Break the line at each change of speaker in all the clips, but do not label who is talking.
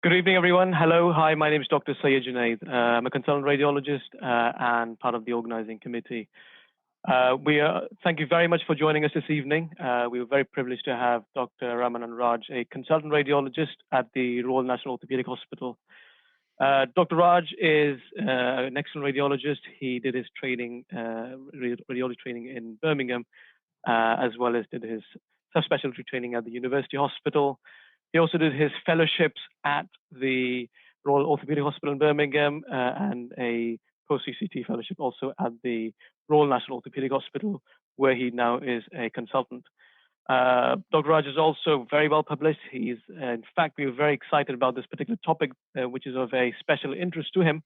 Good evening, everyone. Hello. Hi, my name is Dr. Syed Junaid. I'm a consultant radiologist and part of the organizing committee. Thank you very much for joining us this evening. We were very privileged to have Dr. Ramanan Raj, a consultant radiologist at the Royal National Orthopaedic Hospital. Dr. Raj is an excellent radiologist. He did his training, radiology training in Birmingham, as well as did his subspecialty training at the University Hospital. He also did his fellowships at the Royal Orthopaedic Hospital in Birmingham and a post-CCT fellowship also at the Royal National Orthopaedic Hospital, where he now is a consultant. Dr. Raj is also very well published. In fact, we were very excited about this particular topic, which is of a special interest to him,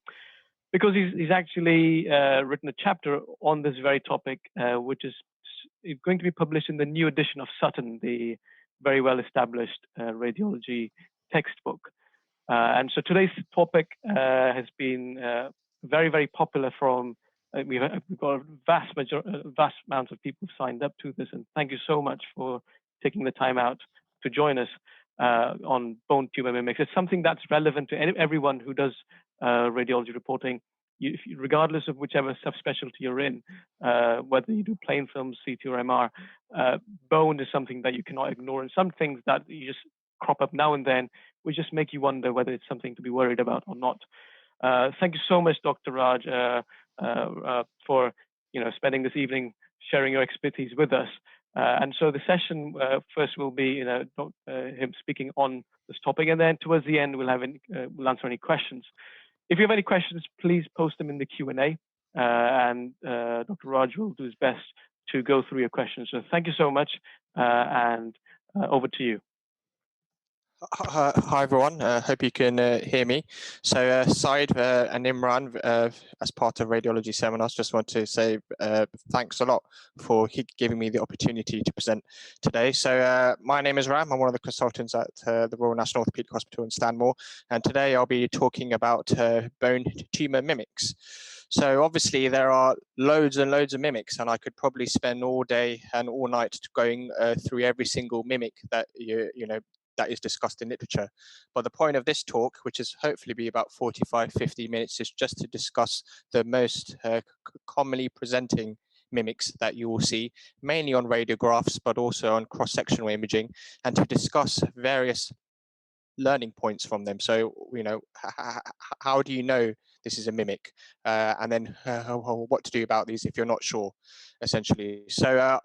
because he's actually written a chapter on this very topic, which is going to be published in the new edition of Sutton, the very well-established radiology textbook. And so today's topic has been very, very popular from, we've got a vast amount of people who've signed up to this, and thank you so much for taking the time out to join us on bone tumor mimics. It's something that's relevant to everyone who does radiology reporting, regardless of whichever subspecialty you're in, whether you do plain films, CT or MR, bone is something that you cannot ignore, and some things that you just crop up now and then will just make you wonder whether it's something to be worried about or not. Thank you so much, Dr. Raj, for spending this evening sharing your expertise with us. And so the session first will be him speaking on this topic, and then towards the end we'll answer any questions. If you have any questions, please post them in the Q&A, and Dr. Raj will do his best to go through your questions. So thank you so much, and over to you.
Hi everyone, hope you can hear me. So Syed and Imran, as part of radiology seminars, just want to say thanks a lot for giving me the opportunity to present today. So my name is Ram, I'm one of the consultants at the Royal National Orthopaedic Hospital in Stanmore, and today I'll be talking about bone tumor mimics. So obviously there are loads and loads of mimics, and I could probably spend all day and all night going through every single mimic that that is discussed in literature. But the point of this talk, which is hopefully be about 45-50 minutes, is just to discuss the most commonly presenting mimics that you will see, mainly on radiographs, but also on cross-sectional imaging, and to discuss various learning points from them. So, how do you know this is a mimic? And then what to do about these if you're not sure, essentially. So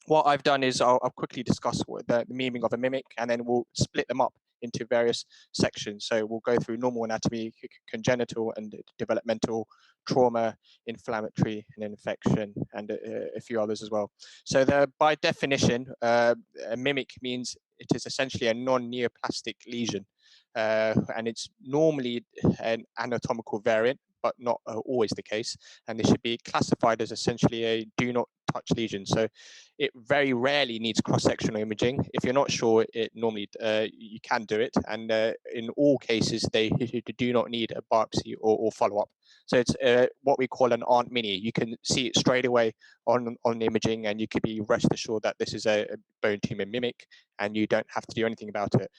what I've done is I'll quickly discuss the meaning of a mimic, and then we'll split them up into various sections. So we'll go through normal anatomy, congenital and developmental, trauma, inflammatory and infection, and a few others as well. So by definition, a mimic means it is essentially a non-neoplastic lesion, and it's normally an anatomical variant, but not always the case, and they should be classified as essentially a do not touch lesion. So it very rarely needs cross-sectional imaging. If you're not sure, it normally you can do it, and in all cases they do not need a biopsy or follow-up. So it's what we call an Aunt Mini. You can see it straight away on the imaging, and you could be rest assured that this is a bone tumor mimic, and you don't have to do anything about it.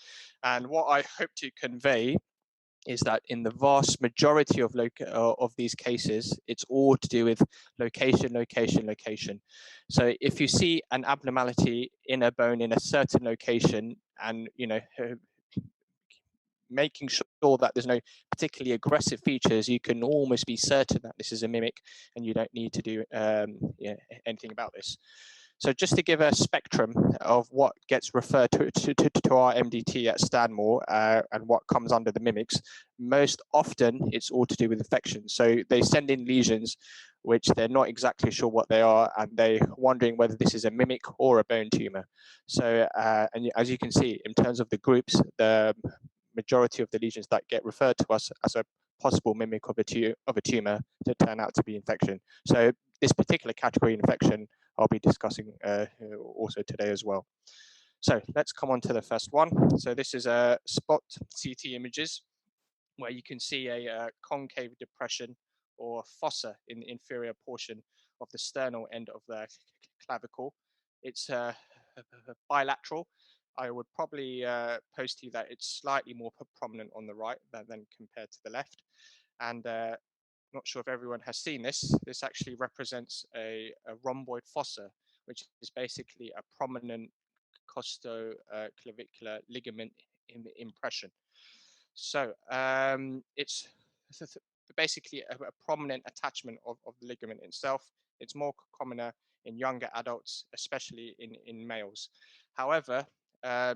And what I hope to convey is that in the vast majority of these cases, it's all to do with location. So if you see an abnormality in a bone in a certain location, and making sure that there's no particularly aggressive features, you can almost be certain that this is a mimic, and you don't need to do anything about this. So just to give a spectrum of what gets referred to our MDT at Stanmore and what comes under the mimics, most often it's all to do with infection. So they send in lesions which they're not exactly sure what they are, and they're wondering whether this is a mimic or a bone tumor. So and as you can see, in terms of the groups, the majority of the lesions that get referred to us as a possible mimic of a tumor to turn out to be infection. So this particular category, infection, I'll be discussing also today as well. So let's come on to the first one. So this is a spot CT images where you can see a concave depression or fossa in the inferior portion of the sternal end of the clavicle. It's bilateral, I would probably pose to you that it's slightly more prominent on the right than compared to the left. And not sure if everyone has seen this. This actually represents a rhomboid fossa, which is basically a prominent costoclavicular ligament impression. So it's basically a prominent attachment of the ligament itself. It's more commoner in younger adults, especially in males. However,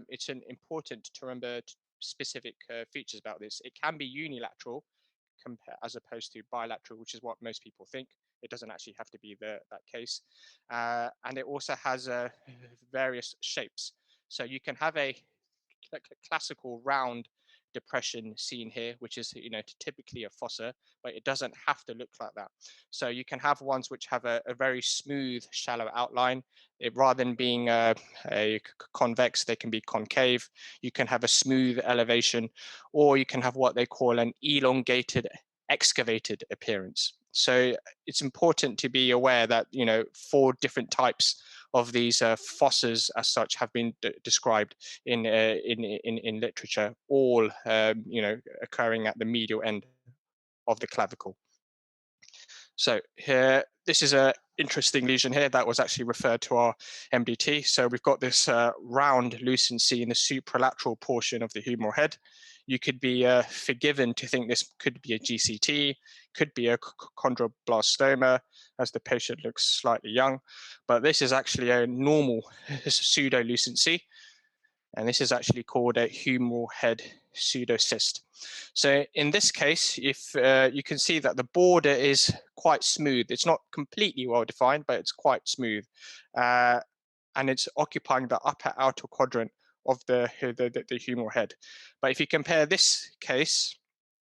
it's important to remember specific features about this. It can be unilateral as opposed to bilateral, which is what most people think. It doesn't actually have to be that case. And it also has various shapes. So you can have a classical round depression seen here, which is typically a fossa, but it doesn't have to look like that. So you can have ones which have a very smooth, shallow outline. Rather than being a convex, they can be concave. You can have a smooth elevation, or you can have what they call an elongated, excavated appearance. So it's important to be aware that 4 different types of these fossas as such have been described in literature, all occurring at the medial end of the clavicle. So here, this is an interesting lesion here that was actually referred to our MDT. So we've got this round lucency in the supralateral portion of the humeral head. You could be forgiven to think this could be a GCT, could be a chondroblastoma, as the patient looks slightly young, but this is actually a normal pseudo lucency. And this is actually called a humeral head pseudocyst. So in this case, if you can see that the border is quite smooth. It's not completely well defined, but it's quite smooth. And it's occupying the upper outer quadrant of the humeral head. But if you compare this case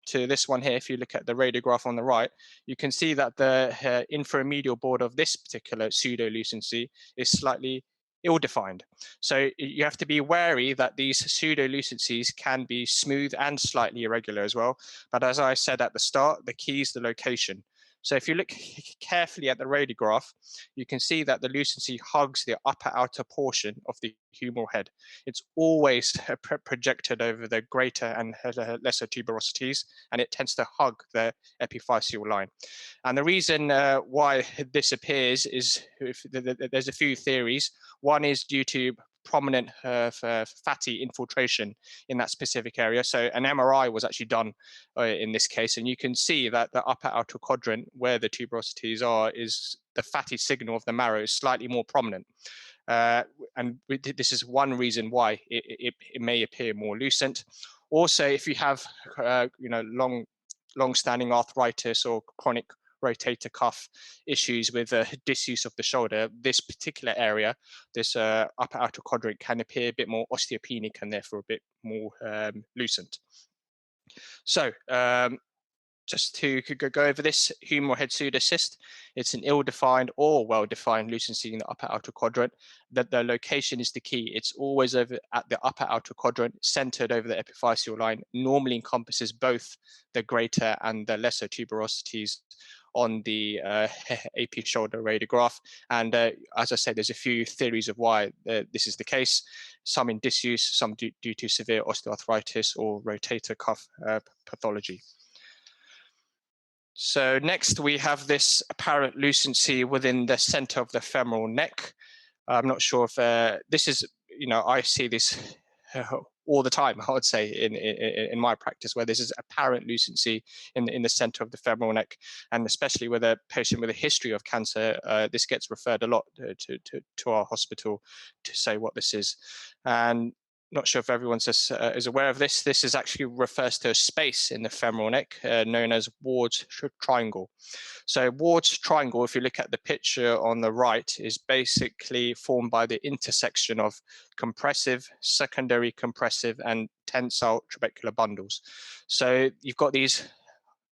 to this one here, if you look at the radiograph on the right, you can see that the inframedial border of this particular pseudolucency is slightly ill-defined. So you have to be wary that these pseudolucencies can be smooth and slightly irregular as well. But as I said at the start, the key is the location. So if you look carefully at the radiograph, you can see that the lucency hugs the upper outer portion of the humeral head. It's always projected over the greater and lesser tuberosities, and it tends to hug the epiphyseal line. And the reason why this appears is there's a few theories. One is due to prominent fatty infiltration in that specific area. So an MRI was actually done in this case, and you can see that the upper outer quadrant where the tuberosities are is the fatty signal of the marrow is slightly more prominent. And this is one reason why it may appear more lucent. Also, if you have long-standing arthritis or chronic rotator cuff issues with disuse of the shoulder, this particular area, this upper outer quadrant, can appear a bit more osteopenic and therefore a bit more lucent. So just to go over this humeral head pseudocyst, it's an ill-defined or well-defined lucency in the upper outer quadrant. That the location is the key. It's always over at the upper outer quadrant, centered over the epiphyseal line, normally encompasses both the greater and the lesser tuberosities on the AP shoulder radiograph. And as I said, there's a few theories of why this is the case. Some in disuse, some due to severe osteoarthritis or rotator cuff pathology. So next we have this apparent lucency within the center of the femoral neck. I'm not sure if this is, I see this all the time, I would say, in my practice, where this is apparent lucency in the center of the femoral neck, and especially with a patient with a history of cancer, this gets referred a lot to our hospital to say what this is. And not sure if everyone is aware of this. This is actually refers to a space in the femoral neck known as Ward's triangle. So Ward's triangle, if you look at the picture on the right, is basically formed by the intersection of compressive, secondary compressive, and tensile trabecular bundles. So you've got these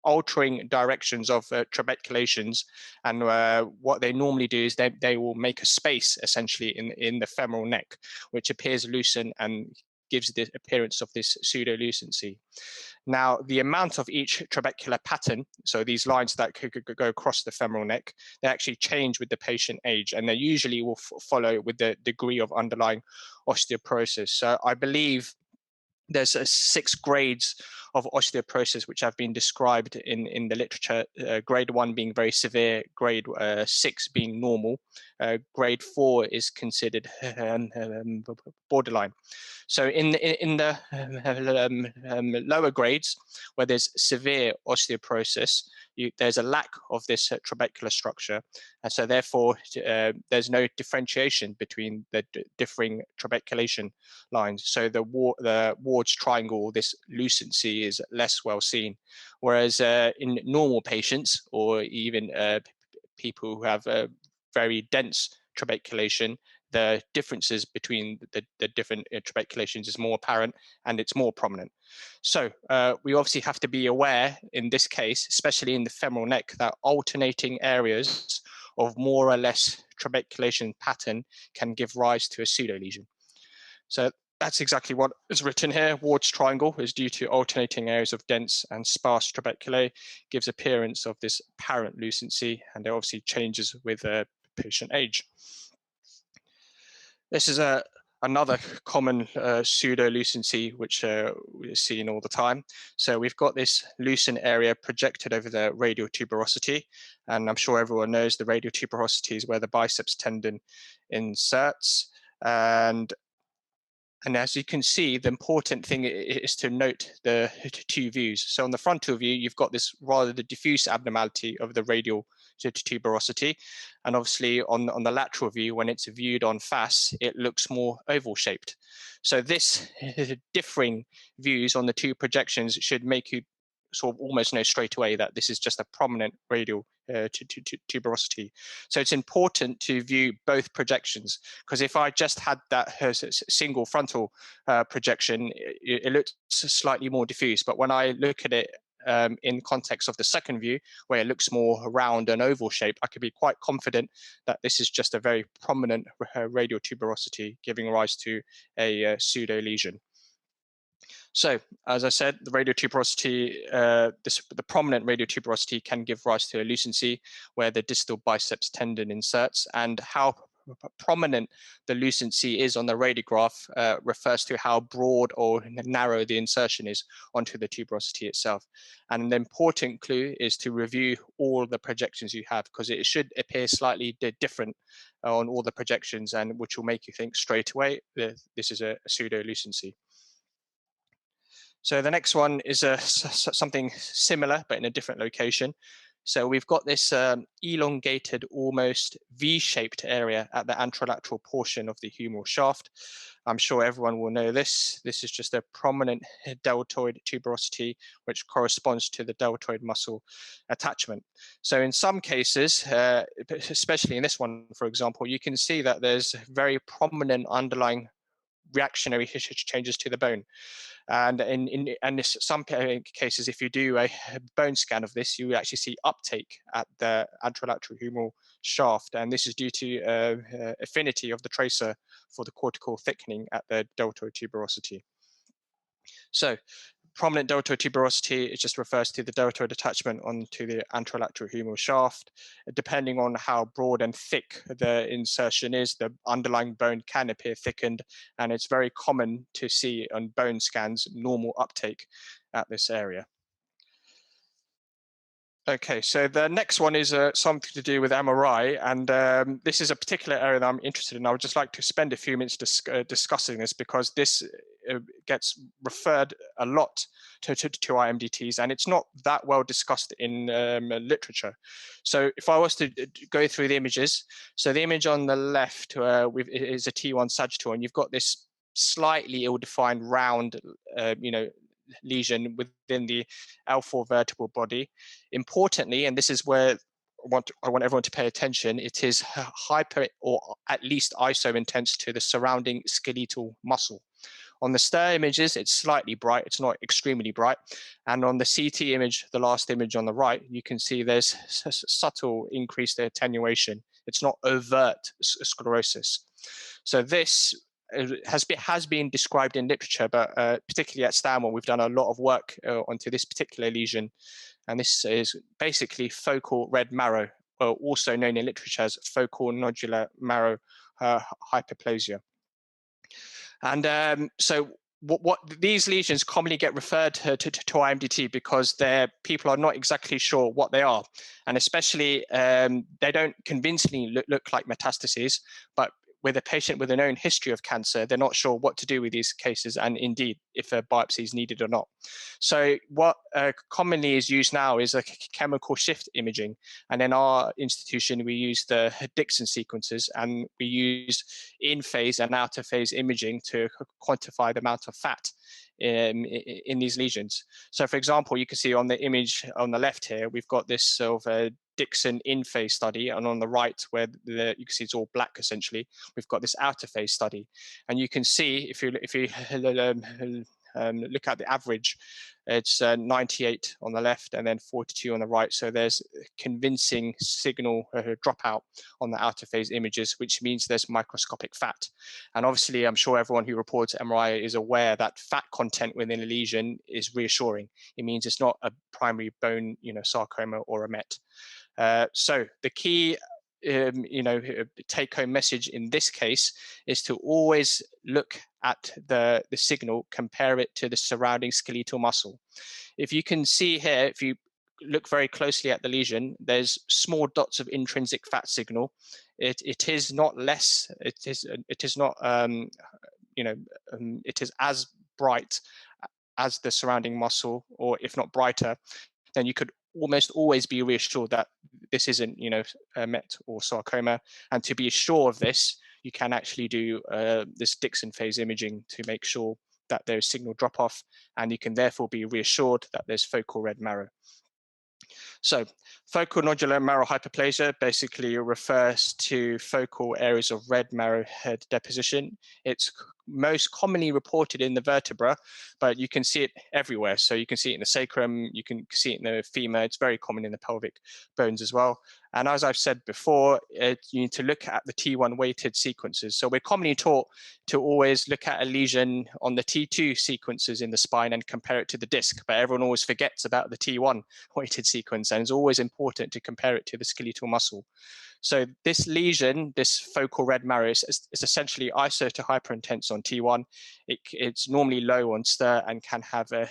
altering directions of trabeculations, and what they normally do is they will make a space essentially in the femoral neck, which appears lucent and gives the appearance of this pseudolucency. Now, the amount of each trabecular pattern, so these lines that could go across the femoral neck, they actually change with the patient age, and they usually will follow with the degree of underlying osteoporosis. So I believe there's 6 grades of osteoporosis which have been described in the literature, grade 1 being very severe, grade 6 being normal, grade 4 is considered borderline. So in the lower grades, where there's severe osteoporosis, there's a lack of this trabecular structure, and so therefore there's no differentiation between the differing trabeculation lines. So the Ward's triangle, this lucency, is less well seen, whereas in normal patients, or even people who have very dense trabeculation, the differences between the different trabeculations is more apparent, and it's more prominent. So we obviously have to be aware in this case, especially in the femoral neck, that alternating areas of more or less trabeculation pattern can give rise to a pseudo lesion. So that's exactly what is written here. Ward's triangle is due to alternating areas of dense and sparse trabeculae, gives appearance of this apparent lucency, and it obviously changes with patient age. This is another common pseudolucency which we're seeing all the time. So we've got this lucent area projected over the radial tuberosity, and I'm sure everyone knows the radial tuberosity is where the biceps tendon inserts. And as you can see, the important thing is to note the 2 views. So on the frontal view, you've got this rather the diffuse abnormality of the radial tuberosity. And obviously on the lateral view, when it's viewed on FAS, it looks more oval shaped. So this differing views on the 2 projections should make you sort of almost know straight away that this is just a prominent radial tuberosity. So it's important to view both projections, because if I just had that single frontal projection, it looks slightly more diffuse. But when I look at it in context of the second view, where it looks more round and oval shaped, I could be quite confident that this is just a very prominent radial tuberosity giving rise to a pseudo lesion. So, as I said, the radial tuberosity, the prominent radial tuberosity can give rise to a lucency where the distal biceps tendon inserts, and how prominent the lucency is on the radiograph refers to how broad or narrow the insertion is onto the tuberosity itself. And an important clue is to review all the projections you have, because it should appear slightly different on all the projections, and which will make you think straight away that this is a pseudo lucency. So the next one is something similar, but in a different location. So we've got this elongated, almost V-shaped area at the anterolateral portion of the humeral shaft. I'm sure everyone will know this. This is just a prominent deltoid tuberosity, which corresponds to the deltoid muscle attachment. So in some cases, especially in this one, for example, you can see that there's very prominent underlying reactionary changes to the bone. And in some cases, if you do a bone scan of this, you actually see uptake at the anterolateral humeral shaft. And this is due to affinity of the tracer for the cortical thickening at the deltoid tuberosity. So prominent deltoid tuberosity, it just refers to the deltoid attachment onto the anterolateral humeral shaft. Depending on how broad and thick the insertion is, the underlying bone can appear thickened, and it's very common to see on bone scans normal uptake at this area. Okay, so the next one is something to do with MRI, and this is a particular area that I'm interested in. I would just like to spend a few minutes discussing this, because this gets referred a lot to IMDTs, and it's not that well discussed in literature. So if I was to go through the images, so the image on the left is a T1 sagittal, and you've got this slightly ill-defined round, lesion within the L4 vertebral body. Importantly, and this is where I want everyone to pay attention, it is hyper or at least iso-intense to the surrounding skeletal muscle. On the STIR images, it's slightly bright, it's not extremely bright. And on the CT image, the last image on the right, you can see there's subtle increased attenuation. It's not overt sclerosis. So this has been described in literature, but particularly at Stanmore, we've done a lot of work onto this particular lesion. And this is basically focal red marrow, also known in literature as focal nodular marrow hyperplasia. And so what these lesions commonly get referred to IMDT because people are not exactly sure what they are. And especially they don't convincingly look like metastases, but with a patient with a known history of cancer, they're not sure what to do with these cases and indeed if a biopsy is needed or not. So what commonly is used now is a chemical shift imaging. And in our institution, we use the Dixon sequences, and we use in-phase and out-of-phase imaging to quantify the amount of fat in these lesions. So for example, you can see on the image on the left here, we've got this sort of Dixon in-phase study, and on the right, where you can see it's all black essentially, we've got this outer-phase study. And you can see if you look at the average, it's 98 on the left and then 42 on the right. So there's convincing signal dropout on the outer phase images, which means there's microscopic fat. And obviously, I'm sure everyone who reports MRI is aware that fat content within a lesion is reassuring. It means it's not a primary bone, sarcoma or a MET. So the key take-home message in this case is to always look at the signal, compare it to the surrounding skeletal muscle. If you can see here, if you look very closely at the lesion, there's small dots of intrinsic fat signal. It is not less. It is not. It is as bright as the surrounding muscle, or if not brighter. Then you could almost always be reassured that this isn't, a MET or sarcoma. And to be sure of this, you can actually do this Dixon phase imaging to make sure that there's signal drop off, and you can therefore be reassured that there's focal red marrow. So focal nodular marrow hyperplasia basically refers to focal areas of red marrow head deposition. It's most commonly reported in the vertebra, but you can see it everywhere. So you can see it in the sacrum, you can see it in the femur. It's very common in the pelvic bones as well. And as I've said before, you need to look at the T1 weighted sequences. So we're commonly taught to always look at a lesion on the T2 sequences in the spine and compare it to the disc, but everyone always forgets about the T1 weighted sequence, and it's always important to compare it to the skeletal muscle. So this lesion, this focal red marrow, is essentially iso to hyperintense on T1. It's normally low on stir and can have a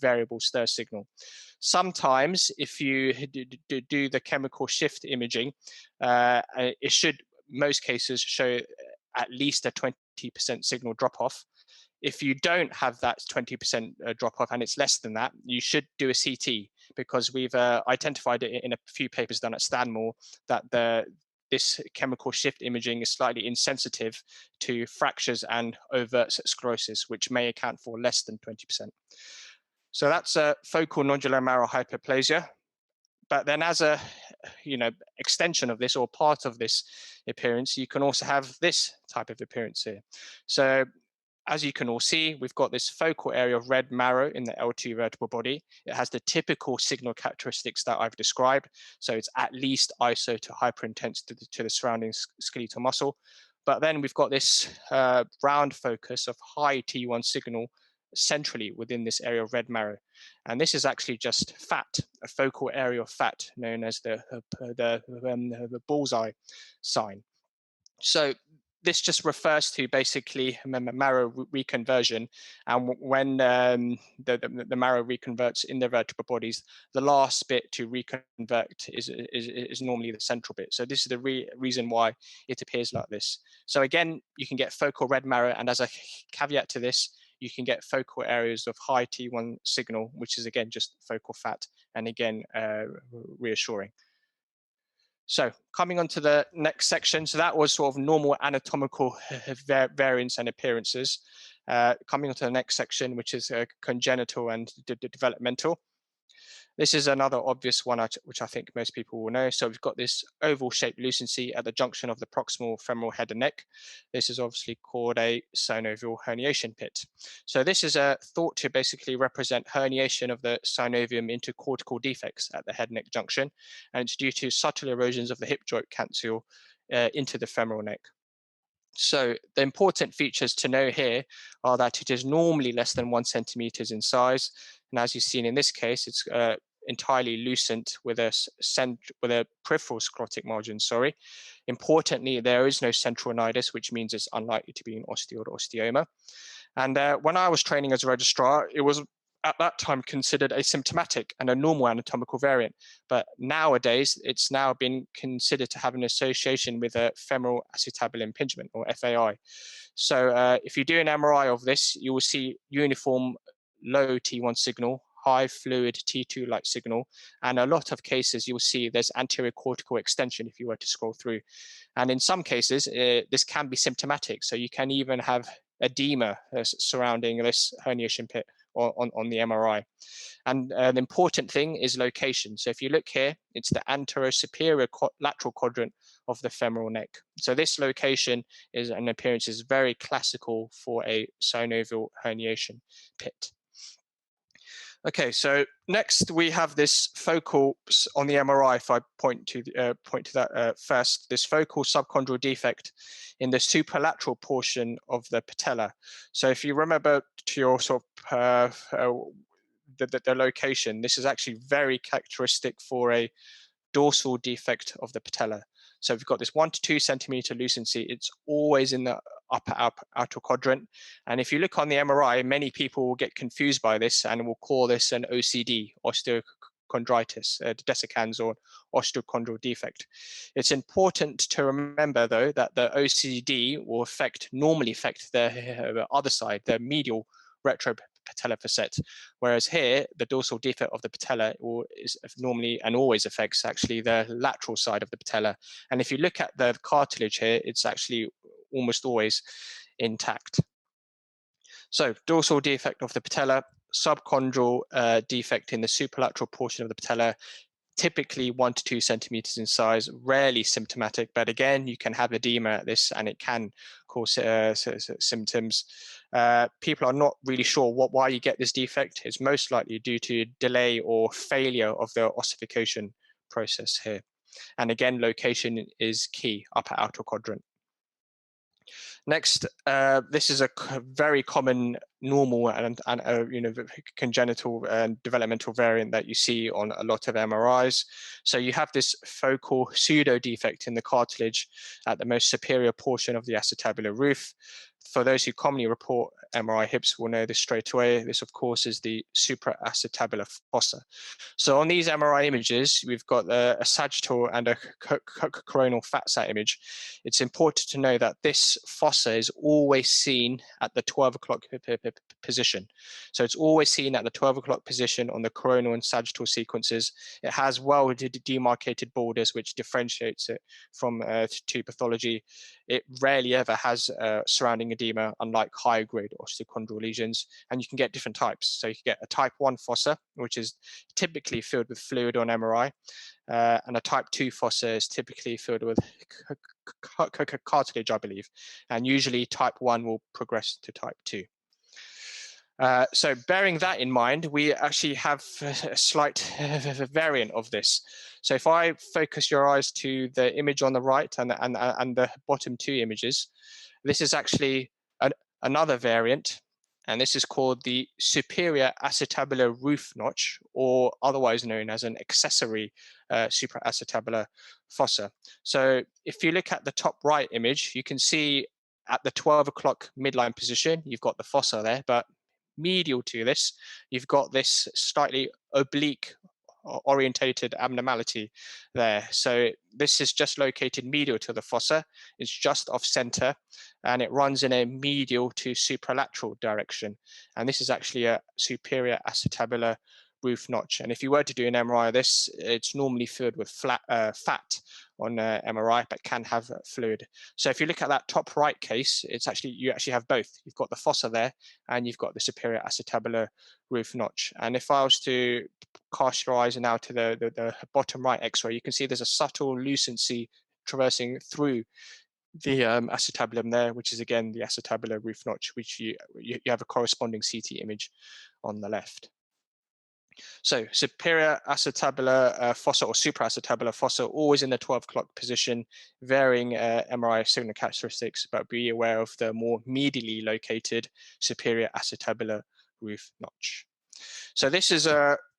variable stir signal. Sometimes, if you do the chemical shift imaging, it should, most cases, show at least a 20% signal drop-off. If you don't have that 20% drop-off and it's less than that, you should do a CT, because we've identified it in a few papers done at Stanmore that this chemical shift imaging is slightly insensitive to fractures and overt sclerosis, which may account for less than 20%. So that's a focal nodular marrow hyperplasia. But then as a extension of this, or part of this appearance, you can also have this type of appearance here. So as you can all see, we've got this focal area of red marrow in the L2 vertebral body. It has the typical signal characteristics that I've described. So it's at least iso to hyperintense to the surrounding skeletal muscle. But then we've got this round focus of high T1 signal centrally within this area of red marrow. And this is actually just fat, a focal area of fat known as the bullseye sign. So this just refers to basically marrow reconversion, and when the marrow reconverts in the vertebral bodies, the last bit to reconvert is normally the central bit. So this is the reason why it appears like this. So again, you can get focal red marrow, and as a caveat to this, you can get focal areas of high T1 signal, which is again just focal fat, and again reassuring. So coming on to the next section, so that was sort of normal anatomical variants and appearances. Coming on to the next section, which is congenital and developmental. This is another obvious one, which I think most people will know. So we've got this oval-shaped lucency at the junction of the proximal femoral head and neck. This is obviously called a synovial herniation pit. So this is thought to basically represent herniation of the synovium into cortical defects at the head and neck junction, and it's due to subtle erosions of the hip joint capsule into the femoral neck. So the important features to know here are that it is normally less than 1 centimeter in size. And as you've seen in this case, it's entirely lucent with a peripheral sclerotic margin, sorry. Importantly, there is no central nidus, which means it's unlikely to be an osteoid osteoma. And when I was training as a registrar, it was at that time considered asymptomatic and a normal anatomical variant. But nowadays, it's now been considered to have an association with a femoral acetabular impingement, or FAI. So if you do an MRI of this, you will see uniform low T1 signal, high fluid T2-like signal, and a lot of cases you'll see there's anterior cortical extension if you were to scroll through. And in some cases, this can be symptomatic. So you can even have edema surrounding this herniation pit on the MRI. And the important thing is location. So if you look here, it's the anterosuperior lateral quadrant of the femoral neck. So this location is an appearance is very classical for a synovial herniation pit. Okay, so next we have this focal on the MRI. If I point to that first, this focal subchondral defect in the superlateral portion of the patella. So if you remember to your sort of the location, this is actually very characteristic for a dorsal defect of the patella. So if you've got this 1 to 2 centimeter lucency, it's always in the upper outer quadrant. And if you look on the MRI, many people will get confused by this and will call this an OCD, osteochondritis, dissecans, or osteochondral defect. It's important to remember, though, that the OCD will normally affect the other side, the medial retropatellar facet, whereas here the dorsal defect of the patella is normally and always affects actually the lateral side of the patella. And if you look at the cartilage here, it's actually almost always intact. So dorsal defect of the patella, subchondral defect in the superlateral portion of the patella, typically 1 to 2 centimeters in size, rarely symptomatic, but again, you can have edema at this and it can cause symptoms. People are not really sure why you get this defect. It's most likely due to delay or failure of the ossification process here. And again, location is key, upper outer quadrant. Next, this is a very common normal and congenital and developmental variant that you see on a lot of MRIs. So you have this focal pseudo defect in the cartilage at the most superior portion of the acetabular roof. For those who commonly report MRI hips will know this straight away. This, of course, is the supraacetabular fossa. So on these MRI images, we've got a sagittal and a coronal fat sat image. It's important to know that this fossa is always seen at the 12 o'clock position. So it's always seen at the 12 o'clock position on the coronal and sagittal sequences. It has well demarcated borders, which differentiates it from to pathology. It rarely ever has surrounding edema, unlike high-grade osteochondral lesions, and you can get different types. So you can get a type 1 fossa, which is typically filled with fluid on MRI, and a type 2 fossa is typically filled with cartilage, I believe, and usually type 1 will progress to type 2. So bearing that in mind, we actually have a slight variant of this. So if I focus your eyes to the image on the right and the bottom 2 images, this is actually another variant, and this is called the superior acetabular roof notch, or otherwise known as an accessory supraacetabular fossa. So if you look at the top right image, you can see at the 12 o'clock midline position, you've got the fossa there, but medial to this, you've got this slightly oblique orientated abnormality there. So this is just located medial to the fossa. It's just off center, and it runs in a medial to supralateral direction. And this is actually a superior acetabular roof notch. And if you were to do an MRI of this, it's normally filled with fat on MRI, but can have fluid. So if you look at that top right case, you actually have both. You've got the fossa there, and you've got the superior acetabular roof notch. And if I was to cast your eyes now to the bottom right X-ray, you can see there's a subtle lucency traversing through the acetabulum there, which is again the acetabular roof notch, which you have a corresponding CT image on the left. So superior acetabular fossa or supraacetabular fossa, always in the 12 o'clock position, varying MRI signal characteristics, but be aware of the more medially located superior acetabular roof notch. So this is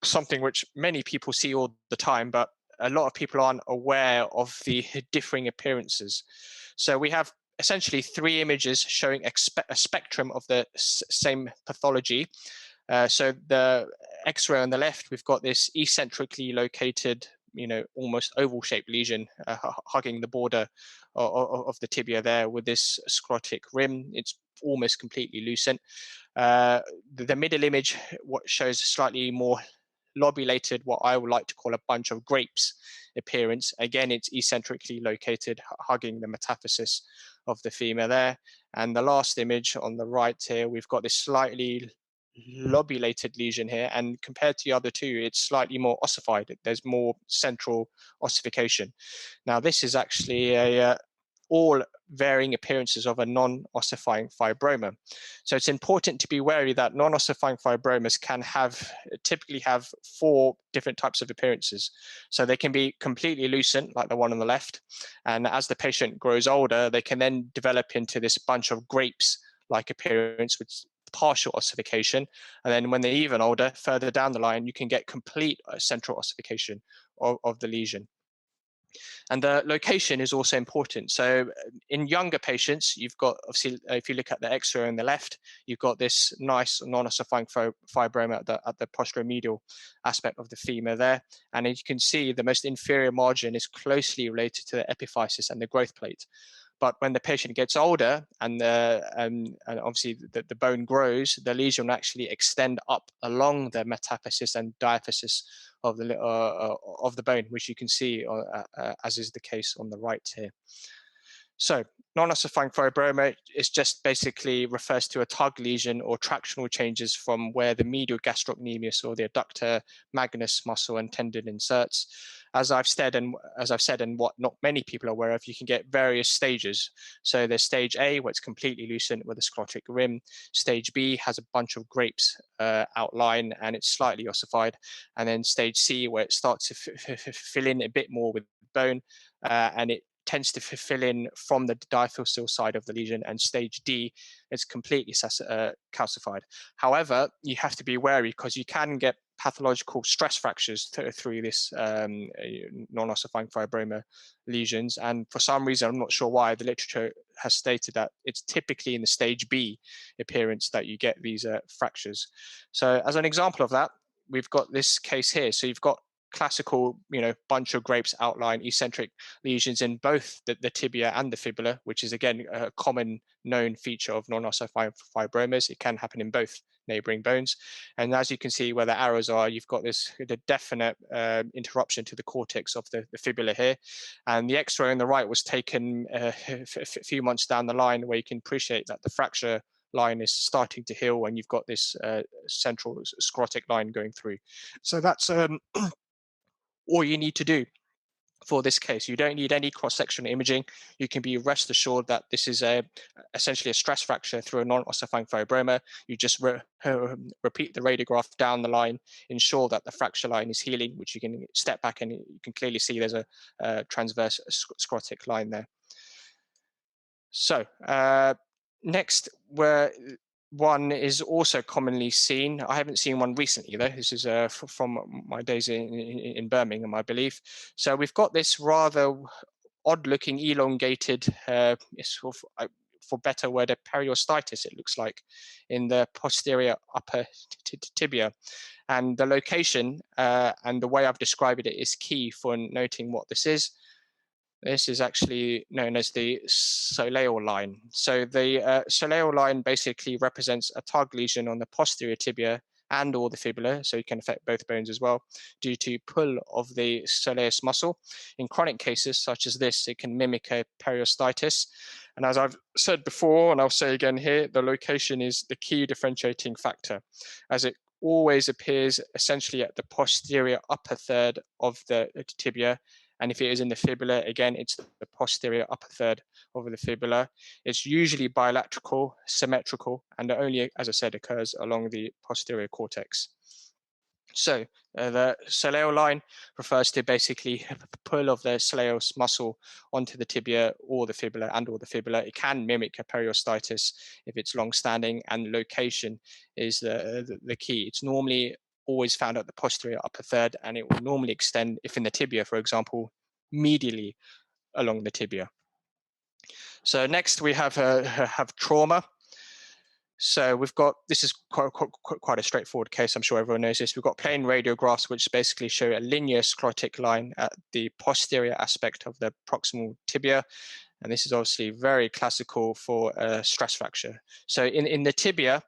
something which many people see all the time, but a lot of people aren't aware of the differing appearances. So we have essentially 3 images showing a spectrum of the same pathology. So the X-ray on the left, we've got this eccentrically located, almost oval-shaped lesion hugging the border of the tibia there with this sclerotic rim. It's almost completely lucent. The middle image what shows slightly more lobulated, what I would like to call a bunch of grapes appearance. Again, it's eccentrically located, hugging the metaphysis of the femur there. And the last image on the right here, we've got this slightly lobulated lesion here, and compared to the other two, it's slightly more ossified. There's more central ossification. Now, this is actually all varying appearances of a non-ossifying fibroma. So it's important to be wary that non-ossifying fibromas can typically have 4 different types of appearances. So they can be completely lucent, like the one on the left, and as the patient grows older, they can then develop into this bunch of grapes-like appearance with partial ossification. And then when they're even older, further down the line, you can get complete central ossification of the lesion. And the location is also important. So in younger patients, you've got, obviously, if you look at the X-ray on the left, you've got this nice non-ossifying fibroma at the posteromedial aspect of the femur there. And as you can see, the most inferior margin is closely related to the epiphysis and the growth plate. But when the patient gets older and obviously the bone grows, the lesion will actually extend up along the metaphysis and diaphysis of the bone, which you can see as is the case on the right here. So non-ossifying fibroma is just basically refers to a tug lesion or tractional changes from where the medial gastrocnemius or the adductor magnus muscle and tendon inserts. As I've said, and what not many people are aware of, you can get various stages. So there's stage A, where it's completely lucent with a sclerotic rim. Stage B has a bunch of grapes outline and it's slightly ossified. And then stage C, where it starts to fill in a bit more with bone, and it tends to fill in from the diaphyseal side of the lesion. And stage D is completely calcified. However, you have to be wary because you can get pathological stress fractures through this non-ossifying fibroma lesions. And for some reason, I'm not sure why, the literature has stated that it's typically in the stage B appearance that you get these fractures. So as an example of that, we've got this case here. So you've got classical, bunch of grapes outline eccentric lesions in both the tibia and the fibula, which is again a common known feature of non-ossifying fibromas. It can happen in both neighboring bones. And as you can see where the arrows are, you've got the definite interruption to the cortex of the fibula here. And the X-ray on the right was taken a few months down the line, where you can appreciate that the fracture line is starting to heal and you've got this central sclerotic line going through. So that's all you need to do for this case. You don't need any cross-sectional imaging. You can be rest assured that this is essentially a stress fracture through a non-ossifying fibroma. You just repeat the radiograph down the line, ensure that the fracture line is healing, which you can step back and you can clearly see there's a transverse sclerotic line there. So next, one is also commonly seen. I haven't seen one recently, though. This is from my days in Birmingham, I believe. So we've got this rather odd-looking, elongated, for better word, a periostitis, it looks like, in the posterior upper tibia. And the location and the way I've described it is key for noting what this is. This is actually known as the soleal line. So the soleal line basically represents a tug lesion on the posterior tibia and or the fibula, so it can affect both bones as well, due to pull of the soleus muscle. In chronic cases such as this, it can mimic a periostitis. And as I've said before, and I'll say again here, the location is the key differentiating factor, as it always appears essentially at the posterior upper third of the tibia. And if it is in the fibula, again, it's the posterior upper third of the fibula. It's usually bilateral, symmetrical, and only, as I said, occurs along the posterior cortex. So the soleal line refers to basically pull of the soleus muscle onto the tibia or the fibula and or the fibula. It can mimic a periostitis if it's long-standing, and location is the key. It's normally always found at the posterior upper third, and it will normally extend, if in the tibia, for example, medially along the tibia. So next we have trauma. So we've got, this is quite a straightforward case. I'm sure everyone knows this. We've got plain radiographs, which basically show a linear sclerotic line at the posterior aspect of the proximal tibia. And this is obviously very classical for a stress fracture. So in the tibia,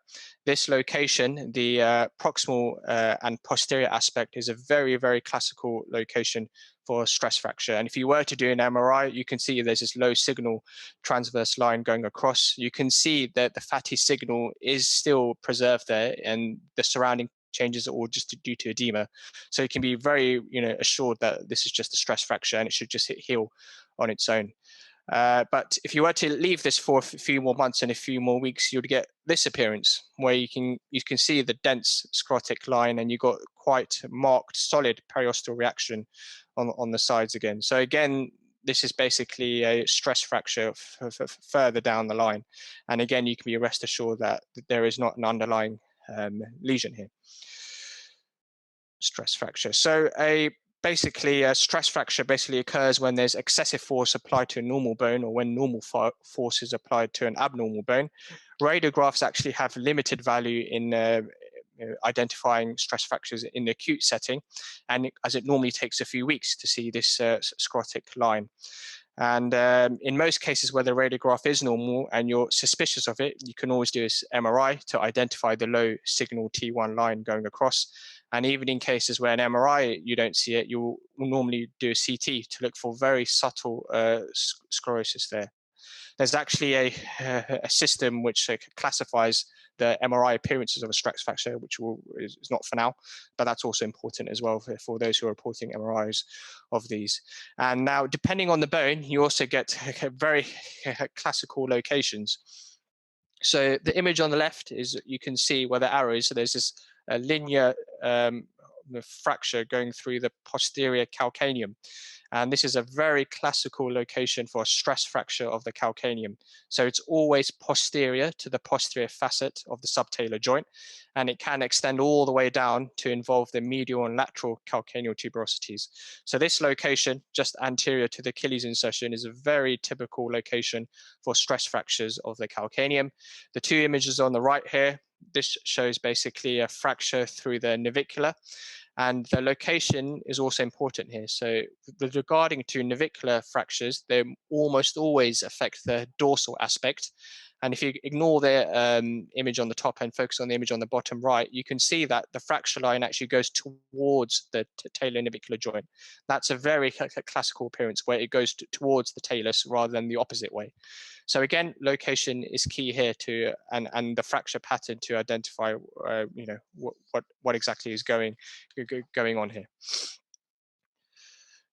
this location, the proximal and posterior aspect, is a very, very classical location for a stress fracture. And if you were to do an MRI, you can see there's this low signal transverse line going across. You can see that the fatty signal is still preserved there, and the surrounding changes are all just due to edema. So you can be very, assured that this is just a stress fracture and it should just heal on its own. But if you were to leave this for a few more months and a few more weeks, you'd get this appearance where you can see the dense sclerotic line, and you've got quite marked solid periosteal reaction on the sides again. So again, this is basically a stress fracture further down the line. And again, you can be rest assured that there is not an underlying lesion here. Stress fracture. So basically, a stress fracture basically occurs when there's excessive force applied to a normal bone, or when normal force is applied to an abnormal bone. Radiographs actually have limited value in identifying stress fractures in the acute setting, and as it normally takes a few weeks to see this sclerotic line. And in most cases where the radiograph is normal and you're suspicious of it, you can always do this MRI to identify the low signal T1 line going across. And even in cases where an MRI, you don't see it, you'll normally do a CT to look for very subtle sclerosis there. There's actually a system which classifies the MRI appearances of a stress fracture, which is not for now, but that's also important as well for those who are reporting MRIs of these. And now, depending on the bone, you also get very classical locations. So the image on the left is, you can see where the arrow is. So there's this linear fracture going through the posterior calcaneum. And this is a very classical location for a stress fracture of the calcaneum. So it's always posterior to the posterior facet of the subtalar joint, and it can extend all the way down to involve the medial and lateral calcaneal tuberosities. So this location, just anterior to the Achilles insertion, is a very typical location for stress fractures of the calcaneum. The two images on the right here, this shows basically a fracture through the navicular. And the location is also important here. So regarding to navicular fractures, they almost always affect the dorsal aspect. And if you ignore the image on the top and focus on the image on the bottom right, you can see that the fracture line actually goes towards the talonavicular joint. That's a very classical appearance where it goes towards the talus rather than the opposite way. So again, location is key here to, and the fracture pattern to identify, what exactly is going on here.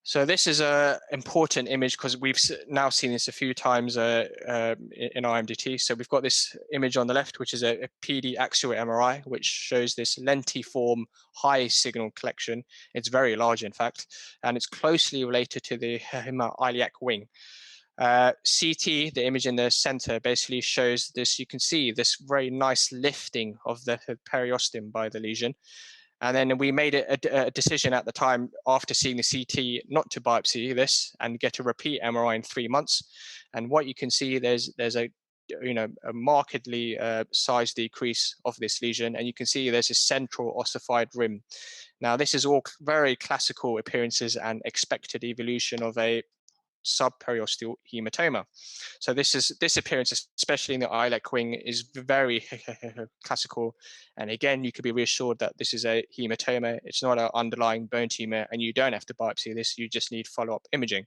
So this is an important image because we've now seen this a few times in IMDT. So we've got this image on the left, which is a PD axial MRI, which shows this lentiform high signal collection. It's very large, in fact, and it's closely related to the iliac wing. CT, the image in the center, basically shows this. You can see this very nice lifting of the periosteum by the lesion. And then we made a decision at the time, after seeing the CT, not to biopsy this and get a repeat MRI in 3 months. And what you can see, there's a markedly size decrease of this lesion, and you can see there's a central ossified rim. Now, this is all very classical appearances and expected evolution of a subperiosteal hematoma. So this appearance, especially in the iliac wing, is very classical. And again, you could be reassured that this is a hematoma. It's not an underlying bone tumor, and you don't have to biopsy this. You just need follow-up imaging.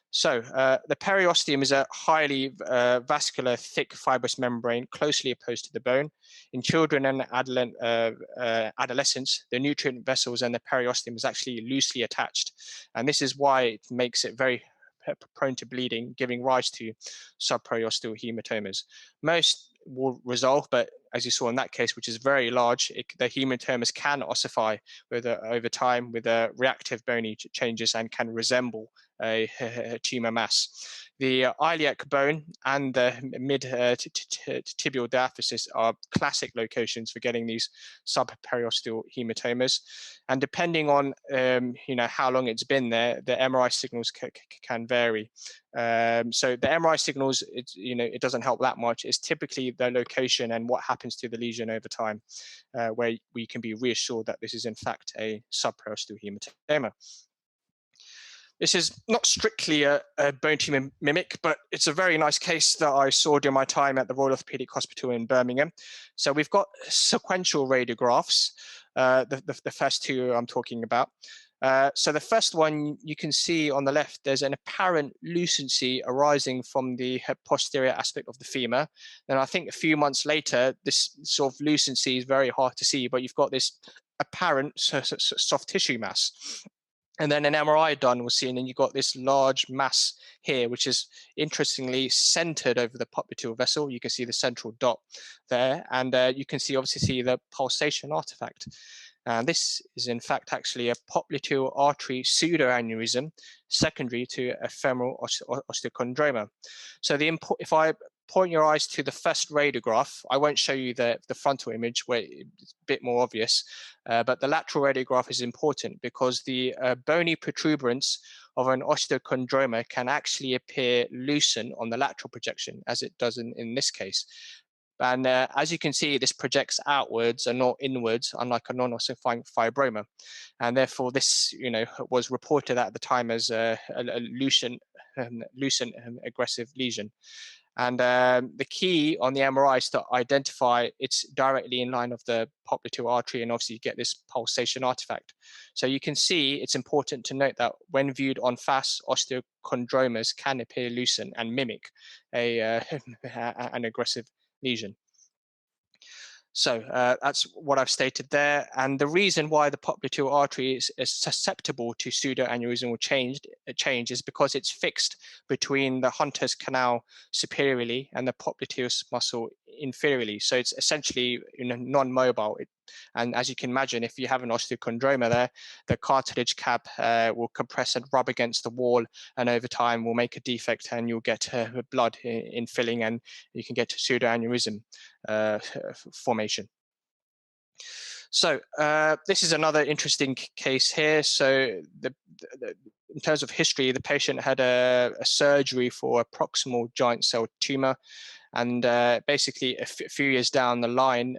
So the periosteum is a highly vascular, thick fibrous membrane closely opposed to the bone. In children and adolescents, the nutrient vessels and the periosteum is actually loosely attached. And this is why it makes it very prone to bleeding, giving rise to subperiosteal hematomas. Most will resolve, but as you saw in that case, which is very large, the hematomas can ossify over time with reactive bony changes and can resemble a tumor mass. The iliac bone and the mid-tibial diaphysis are classic locations for getting these subperiosteal hematomas. And depending on how long it's been there, the MRI signals can vary. So the MRI signals, it doesn't help that much. It's typically the location and what happens to the lesion over time, where we can be reassured that this is in fact a subperiosteal hematoma. This is not strictly a bone tumor mimic, but it's a very nice case that I saw during my time at the Royal Orthopaedic Hospital in Birmingham. So we've got sequential radiographs, the first two I'm talking about. So the first one, you can see on the left, there's an apparent lucency arising from the posterior aspect of the femur. Then I think a few months later, this sort of lucency is very hard to see, but you've got this apparent soft tissue mass. And then an MRI done was seen, and you got this large mass here, which is interestingly centered over the popliteal vessel. You can see the central dot there, and you can obviously see the pulsation artifact. And this is in fact actually a popliteal artery pseudoaneurysm secondary to a femoral osteochondroma. So if I point your eyes to the first radiograph, I won't show you the frontal image where it's a bit more obvious, but the lateral radiograph is important because the bony protuberance of an osteochondroma can actually appear lucent on the lateral projection, as it does in this case. And as you can see, this projects outwards and not inwards, unlike a non-ossifying fibroma. And therefore, this was reported at the time as a lucent aggressive lesion. And the key on the MRI is to identify it's directly in line of the popliteal artery, and obviously you get this pulsation artifact. So you can see it's important to note that when viewed on FAS, osteochondromas can appear lucent and mimic an aggressive lesion. So that's what I've stated there. And the reason why the popliteal artery is susceptible to pseudoaneurysmal change is because it's fixed between the Hunter's canal superiorly and the popliteus muscle inferiorly. So it's essentially non-mobile. And as you can imagine, if you have an osteochondroma there, the cartilage cap will compress and rub against the wall, and over time will make a defect, and you'll get blood infilling, and you can get pseudoaneurysm formation. So this is another interesting case here. So in terms of history, the patient had a surgery for a proximal giant cell tumor, and basically a few years down the line